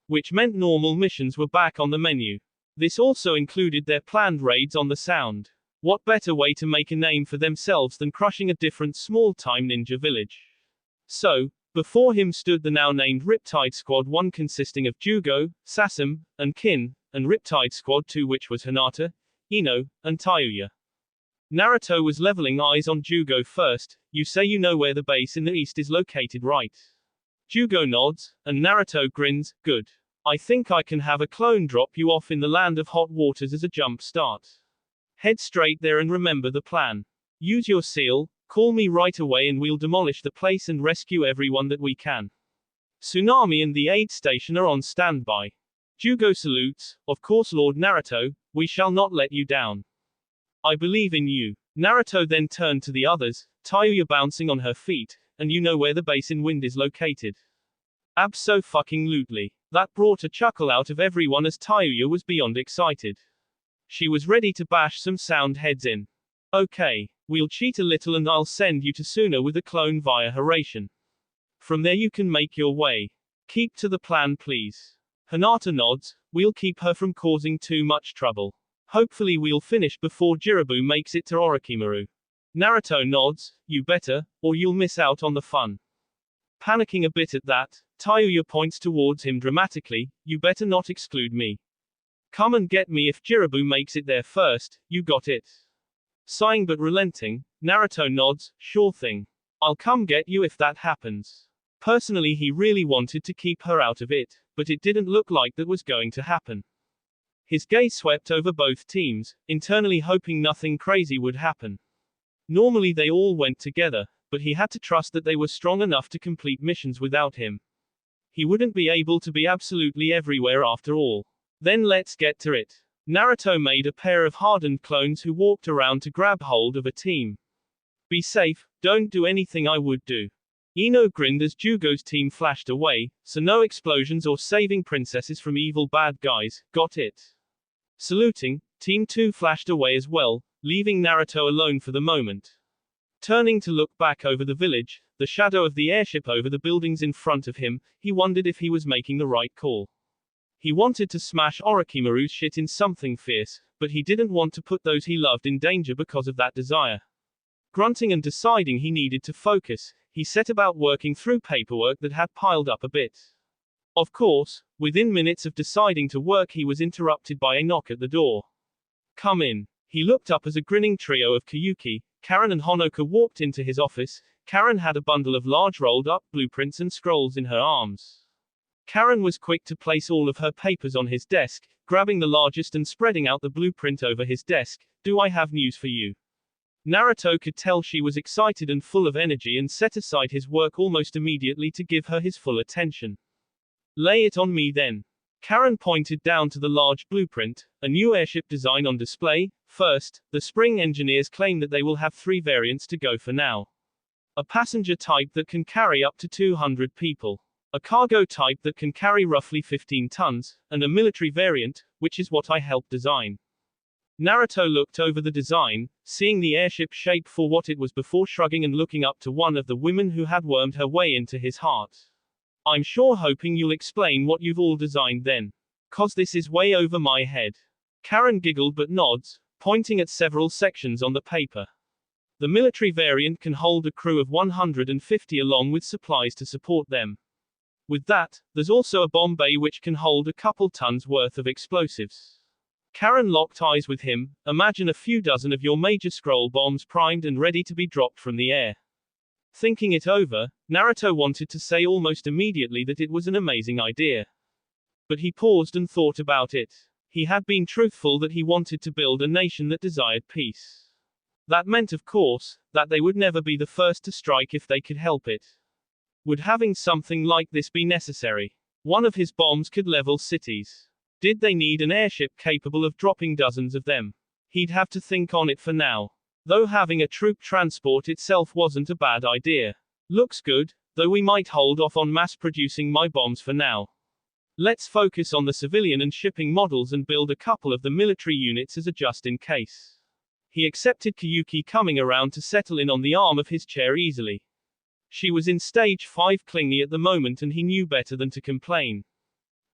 Which meant normal missions were back on the menu. This also included their planned raids on the Sound. What better way to make a name for themselves than crushing a different small-time ninja village? So, before him stood the now-named Riptide Squad 1 consisting of Jugo, Sasum, and Kin, and Riptide Squad 2 which was Hinata, Ino, and Tayuya. Naruto was leveling eyes on Jugo first. You say you know where the base in the east is located, right? Jugo nods, and Naruto grins. Good. I think I can have a clone drop you off in the land of hot waters as a jump start. Head straight there and remember the plan. Use your seal, call me right away and we'll demolish the place and rescue everyone that we can. Tsunami and the aid station are on standby. Jugo salutes. Of course, Lord Naruto, we shall not let you down. I believe in you. Naruto then turned to the others, Tayuya bouncing on her feet, and you know where the base in wind is located. Abso-fucking-lutely. That brought a chuckle out of everyone as Tayuya was beyond excited. She was ready to bash some sound heads in. Okay, we'll cheat a little and I'll send you to Suna with a clone via Haration. From there you can make your way. Keep to the plan please. Hinata nods, we'll keep her from causing too much trouble. Hopefully we'll finish before Jirabu makes it to Orochimaru. Naruto nods, you better, or you'll miss out on the fun. Panicking a bit at that, Tayuya points towards him dramatically, you better not exclude me. Come and get me if Jirabu makes it there first, you got it. Sighing but relenting, Naruto nods, sure thing. I'll come get you if that happens. Personally he really wanted to keep her out of it, but it didn't look like that was going to happen. His gaze swept over both teams, internally hoping nothing crazy would happen. Normally they all went together, but he had to trust that they were strong enough to complete missions without him. He wouldn't be able to be absolutely everywhere after all. Then let's get to it. Naruto made a pair of hardened clones who walked around to grab hold of a team. Be safe, don't do anything I would do. Ino grinned as Jugo's team flashed away, so no explosions or saving princesses from evil bad guys, got it. Saluting, Team 2 flashed away as well, leaving Naruto alone for the moment. Turning to look back over the village, the shadow of the airship over the buildings in front of him, he wondered if he was making the right call. He wanted to smash Orochimaru's shit in something fierce, but he didn't want to put those he loved in danger because of that desire. Grunting and deciding he needed to focus, he set about working through paperwork that had piled up a bit. Of course, within minutes of deciding to work he was interrupted by a knock at the door. Come in. He looked up as a grinning trio of Kayuki, Karen and Honoka walked into his office. Karen had a bundle of large rolled-up blueprints and scrolls in her arms. Karen was quick to place all of her papers on his desk, grabbing the largest and spreading out the blueprint over his desk. Do I have news for you? Naruto could tell she was excited and full of energy and set aside his work almost immediately to give her his full attention. Lay it on me then. Karen pointed down to the large blueprint, a new airship design on display. First, the Spring engineers claim that they will have 3 variants to go for now. A passenger type that can carry up to 200 people. A cargo type that can carry roughly 15 tons, and a military variant, which is what I helped design. Naruto looked over the design, seeing the airship shape for what it was before shrugging and looking up to one of the women who had wormed her way into his heart. I'm sure hoping you'll explain what you've all designed then. 'Cause this is way over my head. Karen giggled but nods, pointing at several sections on the paper. The military variant can hold a crew of 150 along with supplies to support them. With that, there's also a bomb bay which can hold a couple tons worth of explosives. Karen locked eyes with him. Imagine a few dozen of your major scroll bombs primed and ready to be dropped from the air. Thinking it over, Naruto wanted to say almost immediately that it was an amazing idea. But he paused and thought about it. He had been truthful that he wanted to build a nation that desired peace. That meant, of course, that they would never be the first to strike if they could help it. Would having something like this be necessary? One of his bombs could level cities. Did they need an airship capable of dropping dozens of them? He'd have to think on it for now. Though having a troop transport itself wasn't a bad idea. Looks good, though we might hold off on mass producing my bombs for now. Let's focus on the civilian and shipping models and build a couple of the military units as a just in case. He accepted Kiyuki coming around to settle in on the arm of his chair easily. She was in stage 5 clingy at the moment and he knew better than to complain.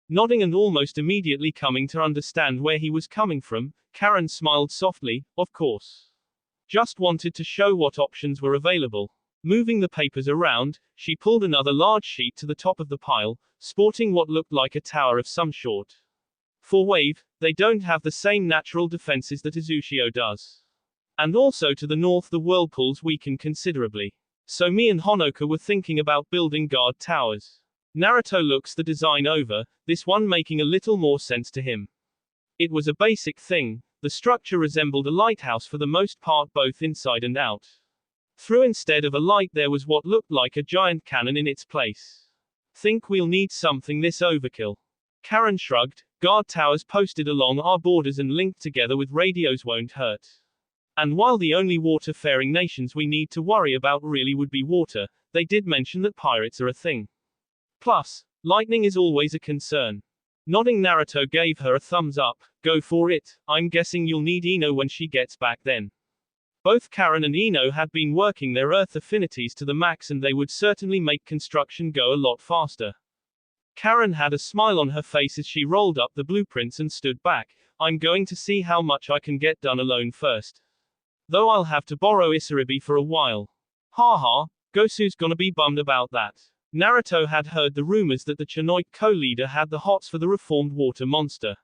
Nodding and almost immediately coming to understand where he was coming from, Karen smiled softly, of course. Just wanted to show what options were available. Moving the papers around, she pulled another large sheet to the top of the pile, sporting what looked like a tower of some sort. For Wave, they don't have the same natural defenses that Uzushio does. And also to the north the whirlpools weaken considerably. So me and Honoka were thinking about building guard towers. Naruto looks the design over, this one making a little more sense to him. It was a basic thing, the structure resembled a lighthouse for the most part both inside and out. Through instead of a light there was what looked like a giant cannon in its place. Think we'll need something this overkill? Karen shrugged, guard towers posted along our borders and linked together with radios won't hurt. And while the only water-faring nations we need to worry about really would be water, they did mention that pirates are a thing. Plus, lightning is always a concern. Nodding, Naruto gave her a thumbs up. Go for it, I'm guessing you'll need Ino when she gets back then. Both Karen and Ino had been working their earth affinities to the max and they would certainly make construction go a lot faster. Karen had a smile on her face as she rolled up the blueprints and stood back. I'm going to see how much I can get done alone first. Though I'll have to borrow Isaribi for a while. Haha, Gosu's gonna be bummed about that. Naruto had heard the rumors that the Chinook co-leader had the hots for the reformed water monster.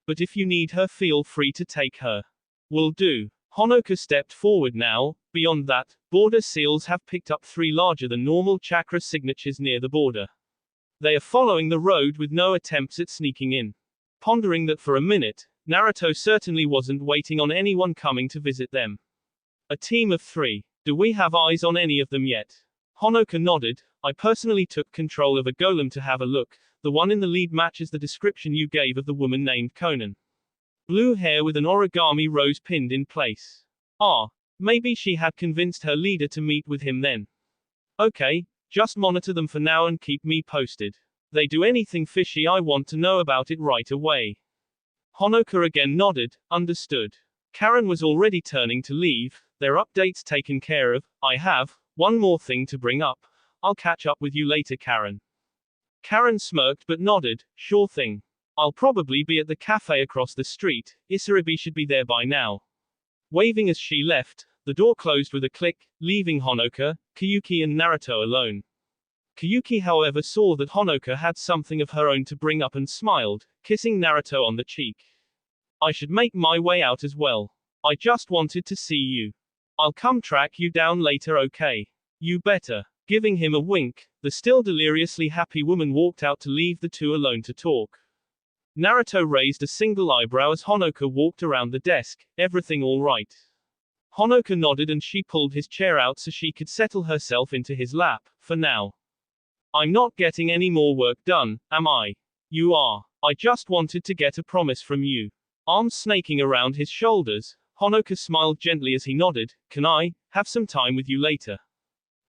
But if you need her, feel free to take her. Will do. Honoka stepped forward now. Beyond that, border seals have picked up 3 larger than normal chakra signatures near the border. They are following the road with no attempts at sneaking in. Pondering that for a minute, Naruto certainly wasn't waiting on anyone coming to visit them. A team of 3. Do we have eyes on any of them yet? Honoka nodded. I personally took control of a golem to have a look. The one in the lead matches the description you gave of the woman named Conan. Blue hair with an origami rose pinned in place. Ah, maybe she had convinced her leader to meet with him then. Okay, just monitor them for now and keep me posted. They do anything fishy, I want to know about it right away. Honoka again nodded. Understood. Karen was already turning to leave. Their updates taken care of. I have one more thing to bring up. I'll catch up with you later, Karen. Karen smirked but nodded. Sure thing. I'll probably be at the cafe across the street. Isaribi should be there by now. Waving as she left, the door closed with a click, leaving Honoka, Kiyuki and Naruto alone. Kiyuki however saw that Honoka had something of her own to bring up and smiled, kissing Naruto on the cheek. I should make my way out as well. I just wanted to see you. I'll come track you down later, okay? You better. Giving him a wink, the still deliriously happy woman walked out to leave the two alone to talk. Naruto raised a single eyebrow as Honoka walked around the desk. Everything all right? Honoka nodded and she pulled his chair out so she could settle herself into his lap, for now. I'm not getting any more work done, am I? You are. I just wanted to get a promise from you. Arms snaking around his shoulders, Honoka smiled gently as he nodded. Can I have some time with you later?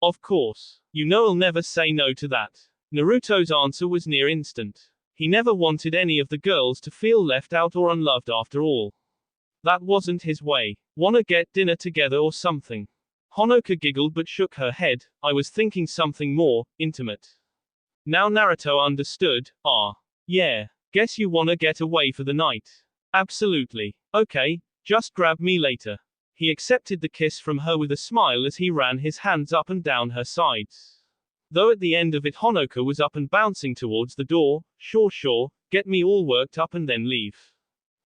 Of course. You know I'll never say no to that. Naruto's answer was near instant. He never wanted any of the girls to feel left out or unloved after all. That wasn't his way. Wanna get dinner together or something? Honoka giggled but shook her head. I was thinking something more intimate. Now Naruto understood. Ah. Yeah. Guess you wanna get away for the night. Absolutely. Okay. Just grab me later. He accepted the kiss from her with a smile as he ran his hands up and down her sides. Though at the end of it Honoka was up and bouncing towards the door. Sure, get me all worked up and then leave.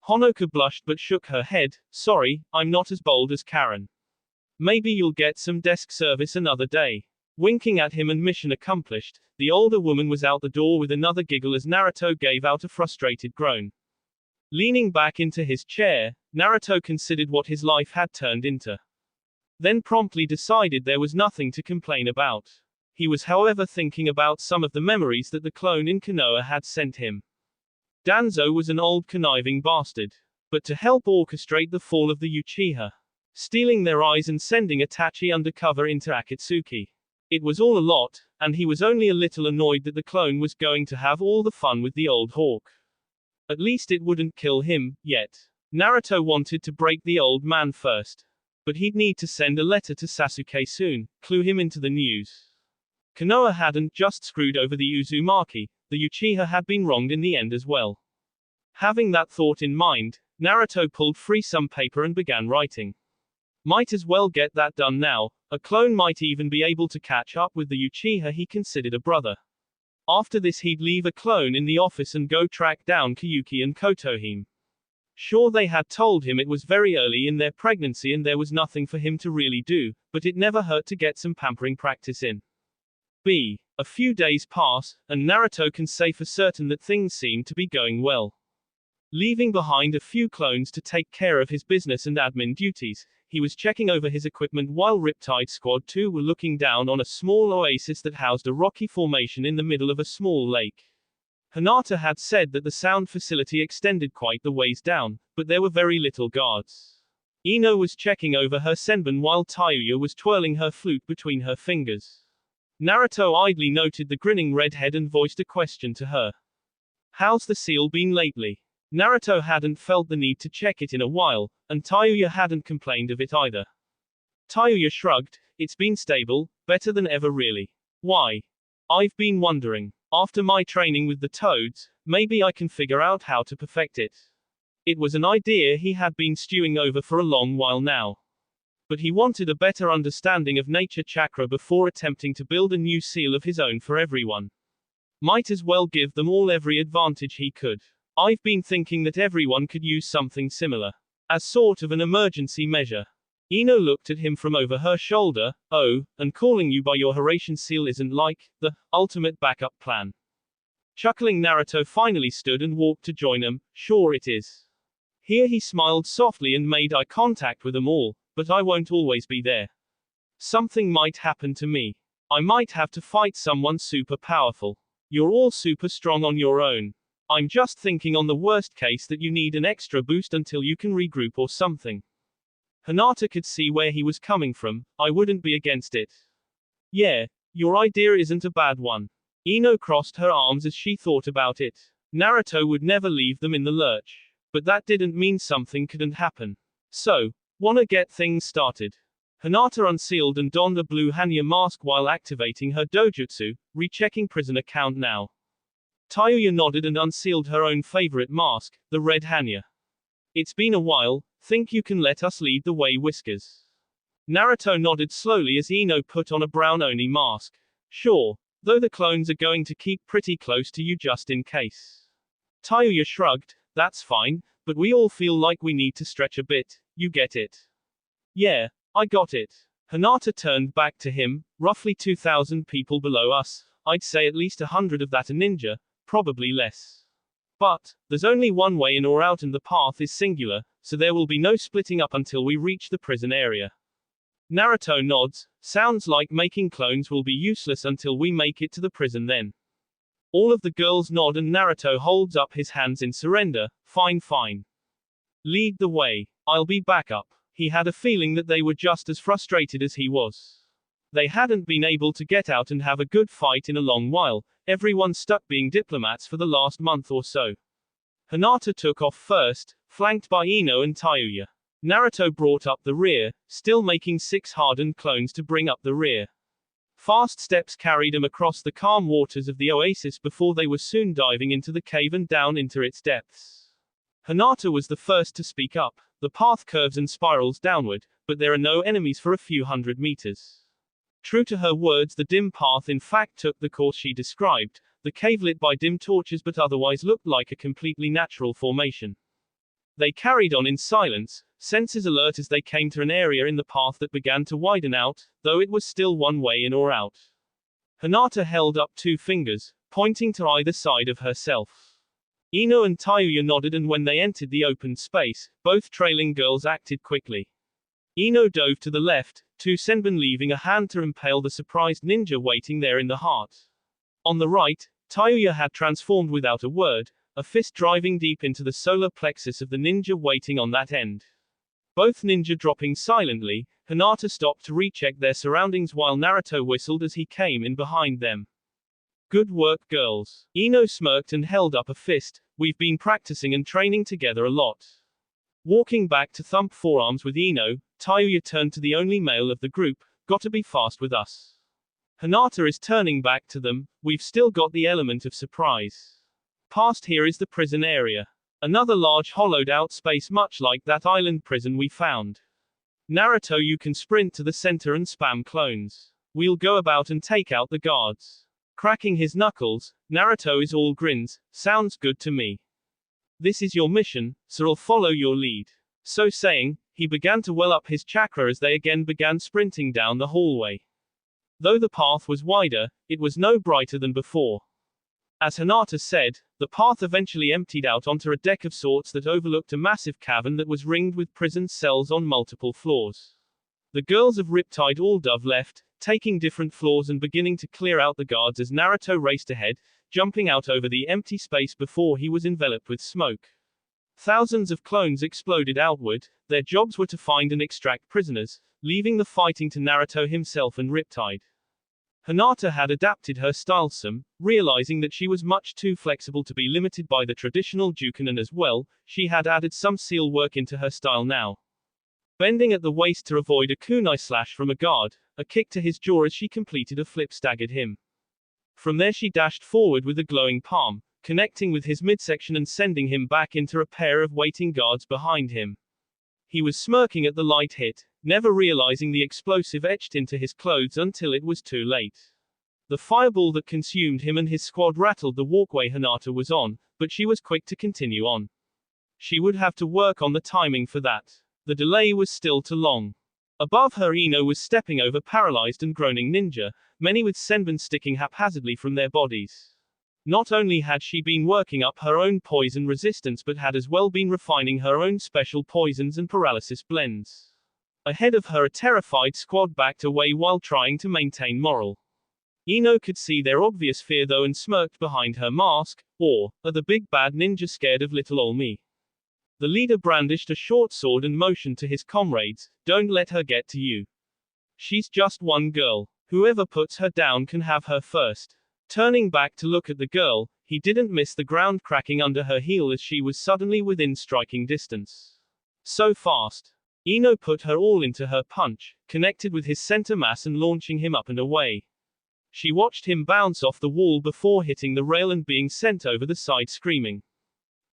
Honoka blushed but shook her head. Sorry, I'm not as bold as Karen. Maybe you'll get some desk service another day. Winking at him and mission accomplished, the older woman was out the door with another giggle as Naruto gave out a frustrated groan. Leaning back into his chair, Naruto considered what his life had turned into. Then promptly decided there was nothing to complain about. He was however thinking about some of the memories that the clone in Konoha had sent him. Danzo was an old conniving bastard. But to help orchestrate the fall of the Uchiha, stealing their eyes and sending Itachi undercover into Akatsuki. It was all a lot, and he was only a little annoyed that the clone was going to have all the fun with the old hawk. At least it wouldn't kill him, yet. Naruto wanted to break the old man first. But he'd need to send a letter to Sasuke soon, clue him into the news. Konoha hadn't just screwed over the Uzumaki, the Uchiha had been wronged in the end as well. Having that thought in mind, Naruto pulled free some paper and began writing. Might as well get that done now, a clone might even be able to catch up with the Uchiha he considered a brother. After this he'd leave a clone in the office and go track down Kyuki and Kotohime. Sure, they had told him it was very early in their pregnancy and there was nothing for him to really do, but it never hurt to get some pampering practice in. A few days pass, and Naruto can say for certain that things seem to be going well. Leaving behind a few clones to take care of his business and admin duties, he was checking over his equipment while Riptide Squad 2 were looking down on a small oasis that housed a rocky formation in the middle of a small lake. Hinata had said that the sound facility extended quite the ways down, but there were very little guards. Ino was checking over her senbon while Tayuya was twirling her flute between her fingers. Naruto idly noted the grinning redhead and voiced a question to her. How's the seal been lately? Naruto hadn't felt the need to check it in a while, and Tayuya hadn't complained of it either. Tayuya shrugged, it's been stable, better than ever really. Why? I've been wondering. After my training with the toads, maybe I can figure out how to perfect it. It was an idea he had been stewing over for a long while now. But he wanted a better understanding of nature chakra before attempting to build a new seal of his own for everyone. Might as well give them all every advantage he could. I've been thinking that everyone could use something similar. As sort of an emergency measure. Ino looked at him from over her shoulder. Oh, and calling you by your Horatian seal isn't like the ultimate backup plan. Chuckling, Naruto finally stood and walked to join them. Sure it is. Here he smiled softly and made eye contact with them all, but I won't always be there. Something might happen to me. I might have to fight someone super powerful. You're all super strong on your own. I'm just thinking on the worst case that you need an extra boost until you can regroup or something. Hinata could see where he was coming from. I wouldn't be against it. Yeah, your idea isn't a bad one. Ino crossed her arms as she thought about it. Naruto would never leave them in the lurch. But that didn't mean something couldn't happen. So, wanna get things started? Hinata unsealed and donned a blue Hanya mask while activating her dojutsu, rechecking prisoner count now. Tayuya nodded and unsealed her own favorite mask, the red Hanya. It's been a while, think you can let us lead the way, Whiskers? Naruto nodded slowly as Ino put on a brown Oni mask. Sure, though the clones are going to keep pretty close to you just in case. Tayuya shrugged, that's fine, but we all feel like we need to stretch a bit, you get it? Yeah, I got it. Hinata turned back to him, roughly 2,000 people below us, I'd say at least 100 of that are ninja, probably less. But, there's only one way in or out and the path is singular, so there will be no splitting up until we reach the prison area. Naruto nods, sounds like making clones will be useless until we make it to the prison then. All of the girls nod and Naruto holds up his hands in surrender, fine fine. Lead the way, I'll be back up. He had a feeling that they were just as frustrated as he was. They hadn't been able to get out and have a good fight in a long while, everyone stuck being diplomats for the last month or so. Hinata took off first, flanked by Ino and Tayuya. Naruto brought up the rear, still making 6 hardened clones to bring up the rear. Fast steps carried him across the calm waters of the oasis before they were soon diving into the cave and down into its depths. Hinata was the first to speak up. The path curves and spirals downward, but there are no enemies for a few hundred meters. True to her words, the dim path in fact took the course she described, the cave lit by dim torches but otherwise looked like a completely natural formation. They carried on in silence, senses alert as they came to an area in the path that began to widen out, though it was still one way in or out. Hinata held up 2 fingers, pointing to either side of herself. Ino and Tayuya nodded and when they entered the open space, both trailing girls acted quickly. Ino dove to the left, to Senbin leaving a hand to impale the surprised ninja waiting there in the heart. On the right, Tayuya had transformed without a word, a fist driving deep into the solar plexus of the ninja waiting on that end. Both ninja dropping silently, Hinata stopped to recheck their surroundings while Naruto whistled as he came in behind them. Good work, girls. Ino smirked and held up a fist. We've been practicing and training together a lot. Walking back to thump forearms with Ino, Tayuya turned to the only male of the group. Gotta be fast with us. Hinata is turning back to them. We've still got the element of surprise. Past here is the prison area. Another large hollowed out space much like that island prison we found. Naruto, you can sprint to the center and spam clones. We'll go about and take out the guards. Cracking his knuckles, Naruto is all grins. Sounds good to me. This is your mission, so I'll follow your lead. So saying, he began to well up his chakra as they again began sprinting down the hallway. Though the path was wider, it was no brighter than before. As Hinata said, the path eventually emptied out onto a deck of sorts that overlooked a massive cavern that was ringed with prison cells on multiple floors. The girls of Riptide all dove left, taking different floors and beginning to clear out the guards as Naruto raced ahead, jumping out over the empty space before he was enveloped with smoke. Thousands of clones exploded outward. Their jobs were to find and extract prisoners, leaving the fighting to Naruto himself and Riptide. Hinata had adapted her style some, realizing that she was much too flexible to be limited by the traditional Juken, and as well, she had added some seal work into her style now. Bending at the waist to avoid a kunai slash from a guard, a kick to his jaw as she completed a flip staggered him. From there she dashed forward with a glowing palm, connecting with his midsection and sending him back into a pair of waiting guards behind him. He was smirking at the light hit, never realizing the explosive etched into his clothes until it was too late. The fireball that consumed him and his squad rattled the walkway Hinata was on, but she was quick to continue on. She would have to work on the timing for that. The delay was still too long. Above her, Ino was stepping over paralyzed and groaning ninja, many with senbon sticking haphazardly from their bodies. Not only had she been working up her own poison resistance but had as well been refining her own special poisons and paralysis blends. Ahead of her, a terrified squad backed away while trying to maintain morale. Ino could see their obvious fear though and smirked behind her mask. Or, are the big bad ninja scared of little ol' me? The leader brandished a short sword and motioned to his comrades, don't let her get to you. She's just one girl. Whoever puts her down can have her first. Turning back to look at the girl, he didn't miss the ground cracking under her heel as she was suddenly within striking distance. So fast. Ino put her all into her punch, connected with his center mass and launching him up and away. She watched him bounce off the wall before hitting the rail and being sent over the side screaming.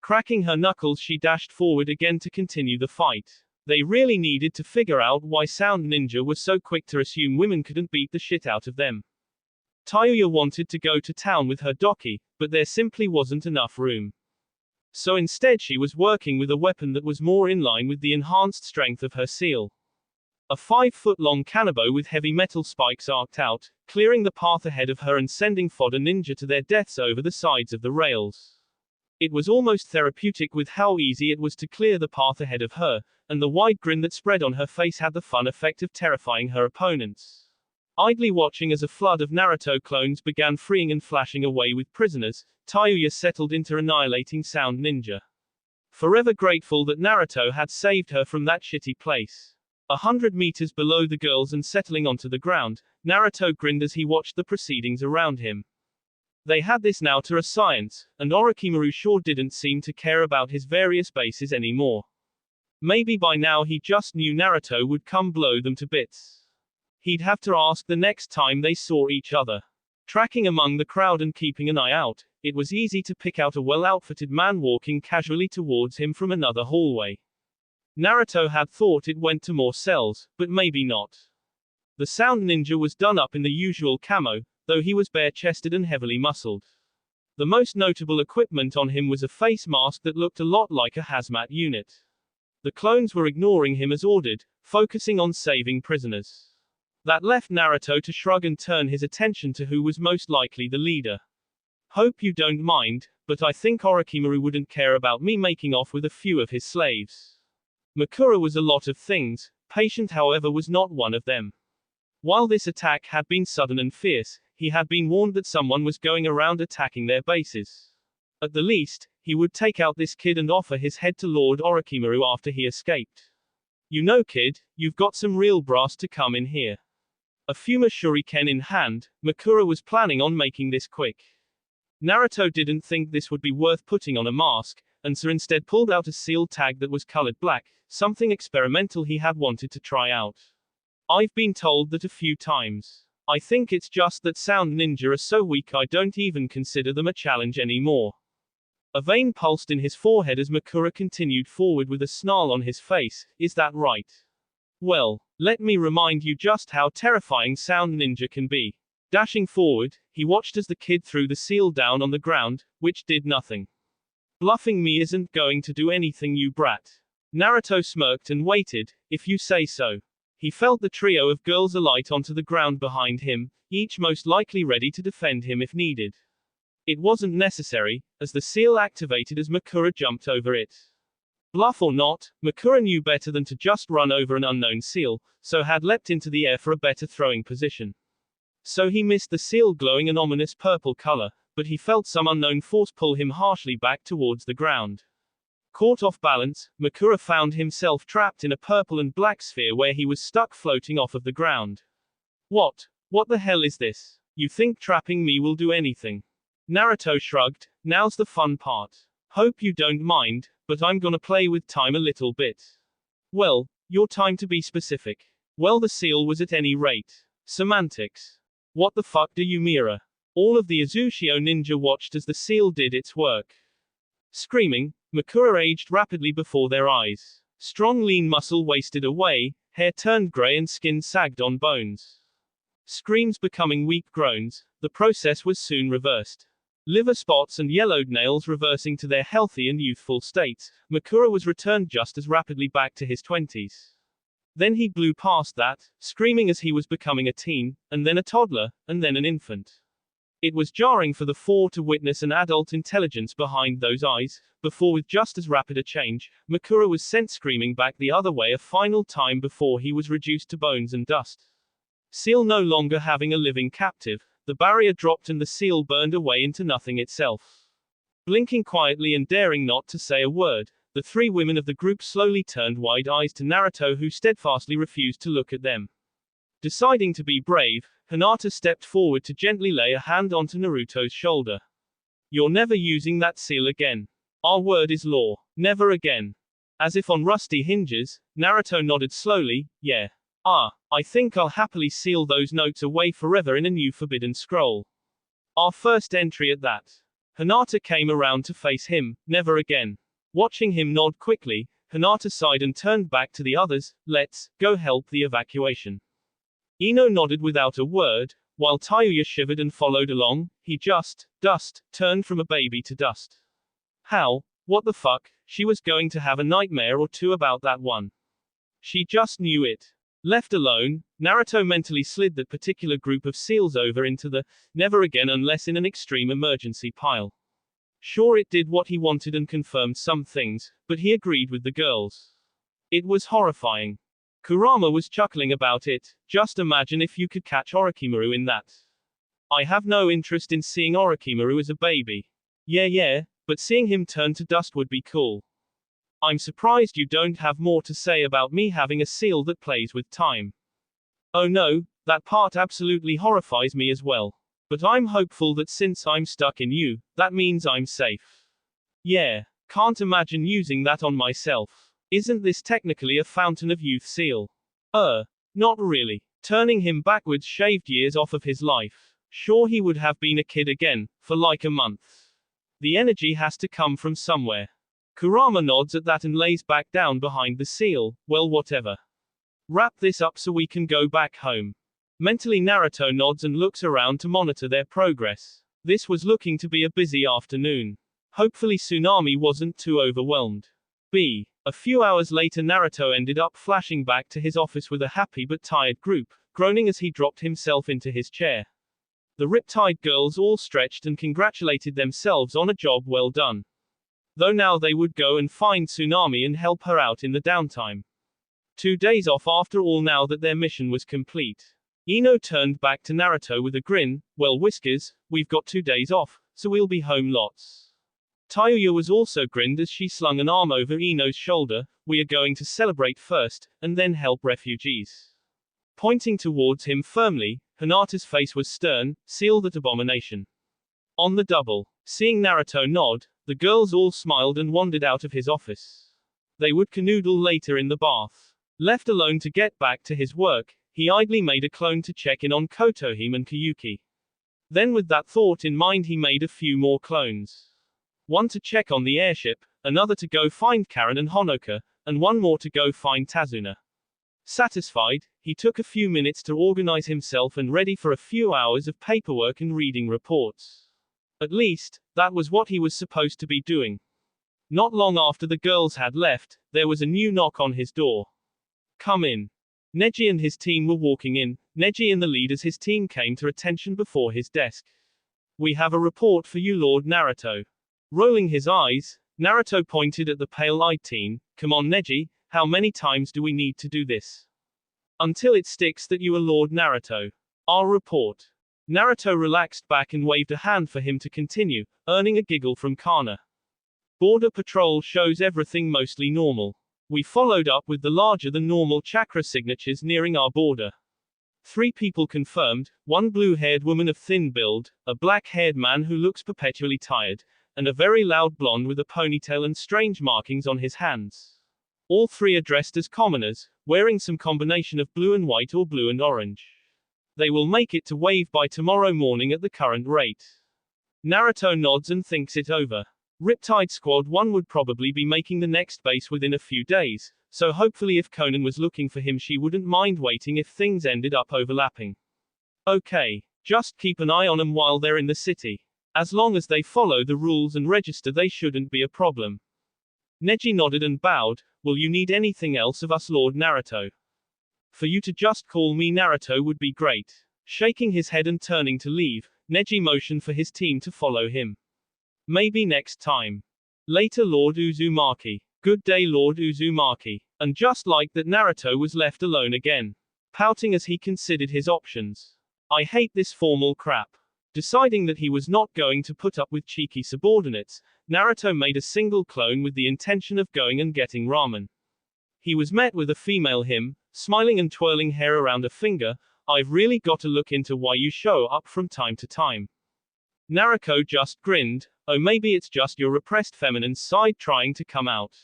Cracking her knuckles, she dashed forward again to continue the fight. They really needed to figure out why Sound Ninja was so quick to assume women couldn't beat the shit out of them. Tayuya wanted to go to town with her doki, but there simply wasn't enough room. So instead she was working with a weapon that was more in line with the enhanced strength of her seal. A 5-foot-long kanabo with heavy metal spikes arced out, clearing the path ahead of her and sending fodder ninja to their deaths over the sides of the rails. It was almost therapeutic with how easy it was to clear the path ahead of her, and the wide grin that spread on her face had the fun effect of terrifying her opponents. Idly watching as a flood of Naruto clones began freeing and flashing away with prisoners, Tayuya settled into annihilating Sound Ninja. Forever grateful that Naruto had saved her from that shitty place. 100 meters below the girls and settling onto the ground, Naruto grinned as he watched the proceedings around him. They had this now to a science, and Orochimaru sure didn't seem to care about his various bases anymore. Maybe by now he just knew Naruto would come blow them to bits. He'd have to ask the next time they saw each other. Tracking among the crowd and keeping an eye out, it was easy to pick out a well-outfitted man walking casually towards him from another hallway. Naruto had thought it went to more cells, but maybe not. The Sound Ninja was done up in the usual camo, though he was bare-chested and heavily muscled. The most notable equipment on him was a face mask that looked a lot like a hazmat unit. The clones were ignoring him as ordered, focusing on saving prisoners. That left Naruto to shrug and turn his attention to who was most likely the leader. Hope you don't mind, but I think Orochimaru wouldn't care about me making off with a few of his slaves. Makura was a lot of things, Patient, however, was not one of them. While this attack had been sudden and fierce, he had been warned that someone was going around attacking their bases. At the least, he would take out this kid and offer his head to Lord Orochimaru after he escaped. You know, kid, you've got some real brass to come in here. A Fuma shuriken in hand, Makura was planning on making this quick. Naruto didn't think this would be worth putting on a mask, and so instead pulled out a seal tag that was colored black, something experimental he had wanted to try out. I've been told that a few times. I think it's just that sound ninja are so weak I don't even consider them a challenge anymore. A vein pulsed in his forehead as Makura continued forward with a snarl on his face. Is that right? Well, let me remind you just how terrifying sound ninja can be. Dashing forward, he watched as the kid threw the seal down on the ground, which did nothing. Bluffing me isn't going to do anything, you brat. Naruto smirked and waited, if you say so. He felt the trio of girls alight onto the ground behind him, each most likely ready to defend him if needed. It wasn't necessary, as the seal activated as Makura jumped over it. Bluff or not, Makura knew better than to just run over an unknown seal, so had leapt into the air for a better throwing position. So he missed the seal glowing an ominous purple color, but he felt some unknown force pull him harshly back towards the ground. Caught off balance, Makura found himself trapped in a purple and black sphere where he was stuck floating off of the ground. What the hell is this? You think trapping me will do anything? Naruto shrugged, now's the fun part. Hope you don't mind, but I'm gonna play with time a little bit. Well, your time to be specific. Well, the seal was at any rate. Semantics. What the fuck do you mirror? All of the Uzushio ninja watched as the seal did its work. Screaming, Makura aged rapidly before their eyes. Strong lean muscle wasted away, hair turned gray and skin sagged on bones. Screams becoming weak groans, the process was soon reversed. Liver spots and yellowed nails reversing to their healthy and youthful states, Makura was returned just as rapidly back to his 20s. Then he blew past that, screaming as he was becoming a teen, and then a toddler, and then an infant. It was jarring for the four to witness an adult intelligence behind those eyes, before with just as rapid a change, Makura was sent screaming back the other way a final time before he was reduced to bones and dust. Seal no longer having a living captive, the barrier dropped and the seal burned away into nothing itself. Blinking quietly and daring not to say a word, the three women of the group slowly turned wide eyes to Naruto, who steadfastly refused to look at them. Deciding to be brave, Hinata stepped forward to gently lay a hand onto Naruto's shoulder. You're never using that seal again. Our word is law. Never again. As if on rusty hinges, Naruto nodded slowly, yeah. I think I'll happily seal those notes away forever in a new forbidden scroll. Our first entry at that. Hinata came around to face him, never again. Watching him nod quickly, Hinata sighed and turned back to the others, let's go help the evacuation. Ino nodded without a word, while Tayuya shivered and followed along. He just, turned from a baby to dust. How? What the fuck? She was going to have a nightmare or two about that one. She just knew it. Left alone, Naruto mentally slid that particular group of seals over into the never again unless in an extreme emergency pile. Sure, it did what he wanted and confirmed some things, but he agreed with the girls. It was horrifying. Kurama was chuckling about it. Just imagine if you could catch Orochimaru in that. I have no interest in seeing Orochimaru as a baby. Yeah, but seeing him turn to dust would be cool. I'm surprised you don't have more to say about me having a seal that plays with time. Oh no, that part absolutely horrifies me as well. But I'm hopeful that since I'm stuck in you, that means I'm safe. Yeah, can't imagine using that on myself. Isn't this technically a fountain of youth seal? Not really. Turning him backwards shaved years off of his life. Sure, he would have been a kid again, for like a month. The energy has to come from somewhere. Kurama nods at that and lays back down behind the seal. Well, whatever. Wrap this up so we can go back home. Mentally, Naruto nods and looks around to monitor their progress. This was looking to be a busy afternoon. Hopefully Tsunami wasn't too overwhelmed. A few hours later, Naruto ended up flashing back to his office with a happy but tired group, groaning as he dropped himself into his chair. The riptide girls all stretched and congratulated themselves on a job well done. Though now they would go and find Tsunami and help her out in the downtime. 2 days off after all now that their mission was complete. Ino turned back to Naruto with a grin. Well, Whiskers, we've got 2 days off, so we'll be home lots. Tayuya was also grinned as she slung an arm over Ino's shoulder. We are going to celebrate first, and then help refugees. Pointing towards him firmly, Hinata's face was stern. Seal that abomination. On the double. Seeing Naruto nod, the girls all smiled and wandered out of his office. They would canoodle later in the bath. Left alone to get back to his work, he idly made a clone to check in on Kotohime and Kayuki. Then with that thought in mind he made a few more clones. One to check on the airship, another to go find Karen and Honoka, and one more to go find Tazuna. Satisfied, he took a few minutes to organize himself and ready for a few hours of paperwork and reading reports. At least, that was what he was supposed to be doing. Not long after the girls had left, there was a new knock on his door. Come in. Neji and his team were walking in, Neji in the lead as his team came to attention before his desk. We have a report for you, Lord Naruto. Rolling his eyes, Naruto pointed at the pale-eyed teen. Come on, Neji, how many times do we need to do this? Until it sticks that you are Lord Naruto. Our report. Naruto relaxed back and waved a hand for him to continue, earning a giggle from Kana. Border Patrol shows everything mostly normal. We followed up with the larger-than-normal chakra signatures nearing our border. 3 people confirmed, 1 blue-haired woman of thin build, a black-haired man who looks perpetually tired, and a very loud blonde with a ponytail and strange markings on his hands. All 3 are dressed as commoners, wearing some combination of blue and white or blue and orange. They will make it to Wave by tomorrow morning at the current rate. Naruto nods and thinks it over. Riptide Squad 1 would probably be making the next base within a few days, so hopefully if Conan was looking for him she wouldn't mind waiting if things ended up overlapping. Okay. Just keep an eye on them while they're in the city. As long as they follow the rules and register they shouldn't be a problem. Neji nodded and bowed. Will you need anything else of us, Lord Naruto? For you to just call me Naruto would be great. Shaking his head and turning to leave, Neji motioned for his team to follow him. Maybe next time. Later, Lord Uzumaki. Good day, Lord Uzumaki. And just like that, Naruto was left alone again. Pouting as he considered his options. I hate this formal crap. Deciding that he was not going to put up with cheeky subordinates, Naruto made a single clone with the intention of going and getting ramen. He was met with a female him, smiling and twirling hair around a finger. I've really got to look into why you show up from time to time. Naruto just grinned. Oh, maybe it's just your repressed feminine side trying to come out.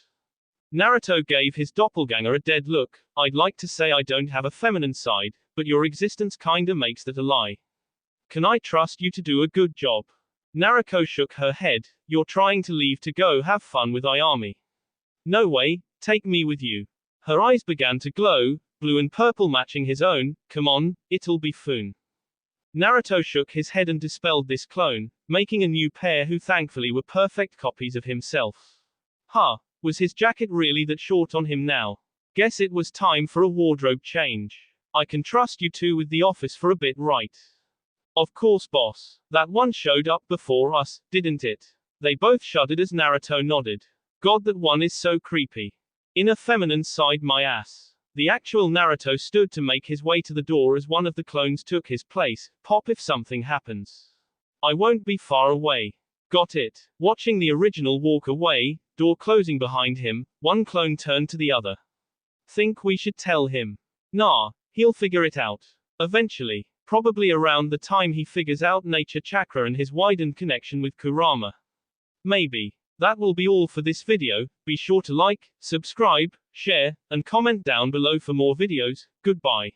Naruto gave his doppelganger a dead look. I'd like to say I don't have a feminine side, but your existence kinda makes that a lie. Can I trust you to do a good job? Naruto shook her head. You're trying to leave to go have fun with Ayami. No way, take me with you. Her eyes began to glow, blue and purple matching his own. Come on, it'll be fun. Naruto shook his head and dispelled this clone, making a new pair who thankfully were perfect copies of himself. Huh, was his jacket really that short on him now? Guess it was time for a wardrobe change. I can trust you two with the office for a bit, right? Of course, boss. That one showed up before us, didn't it? They both shuddered as Naruto nodded. God, that one is so creepy. Inner feminine side my ass. The actual Naruto stood to make his way to the door as one of the clones took his place. Pop if something happens. I won't be far away. Got it. Watching the original walk away, door closing behind him, one clone turned to the other. Think we should tell him? Nah, he'll figure it out. Eventually. Probably around the time he figures out nature chakra and his widened connection with Kurama. Maybe. That will be all for this video. Be sure to like, subscribe, share, and comment down below for more videos. Goodbye.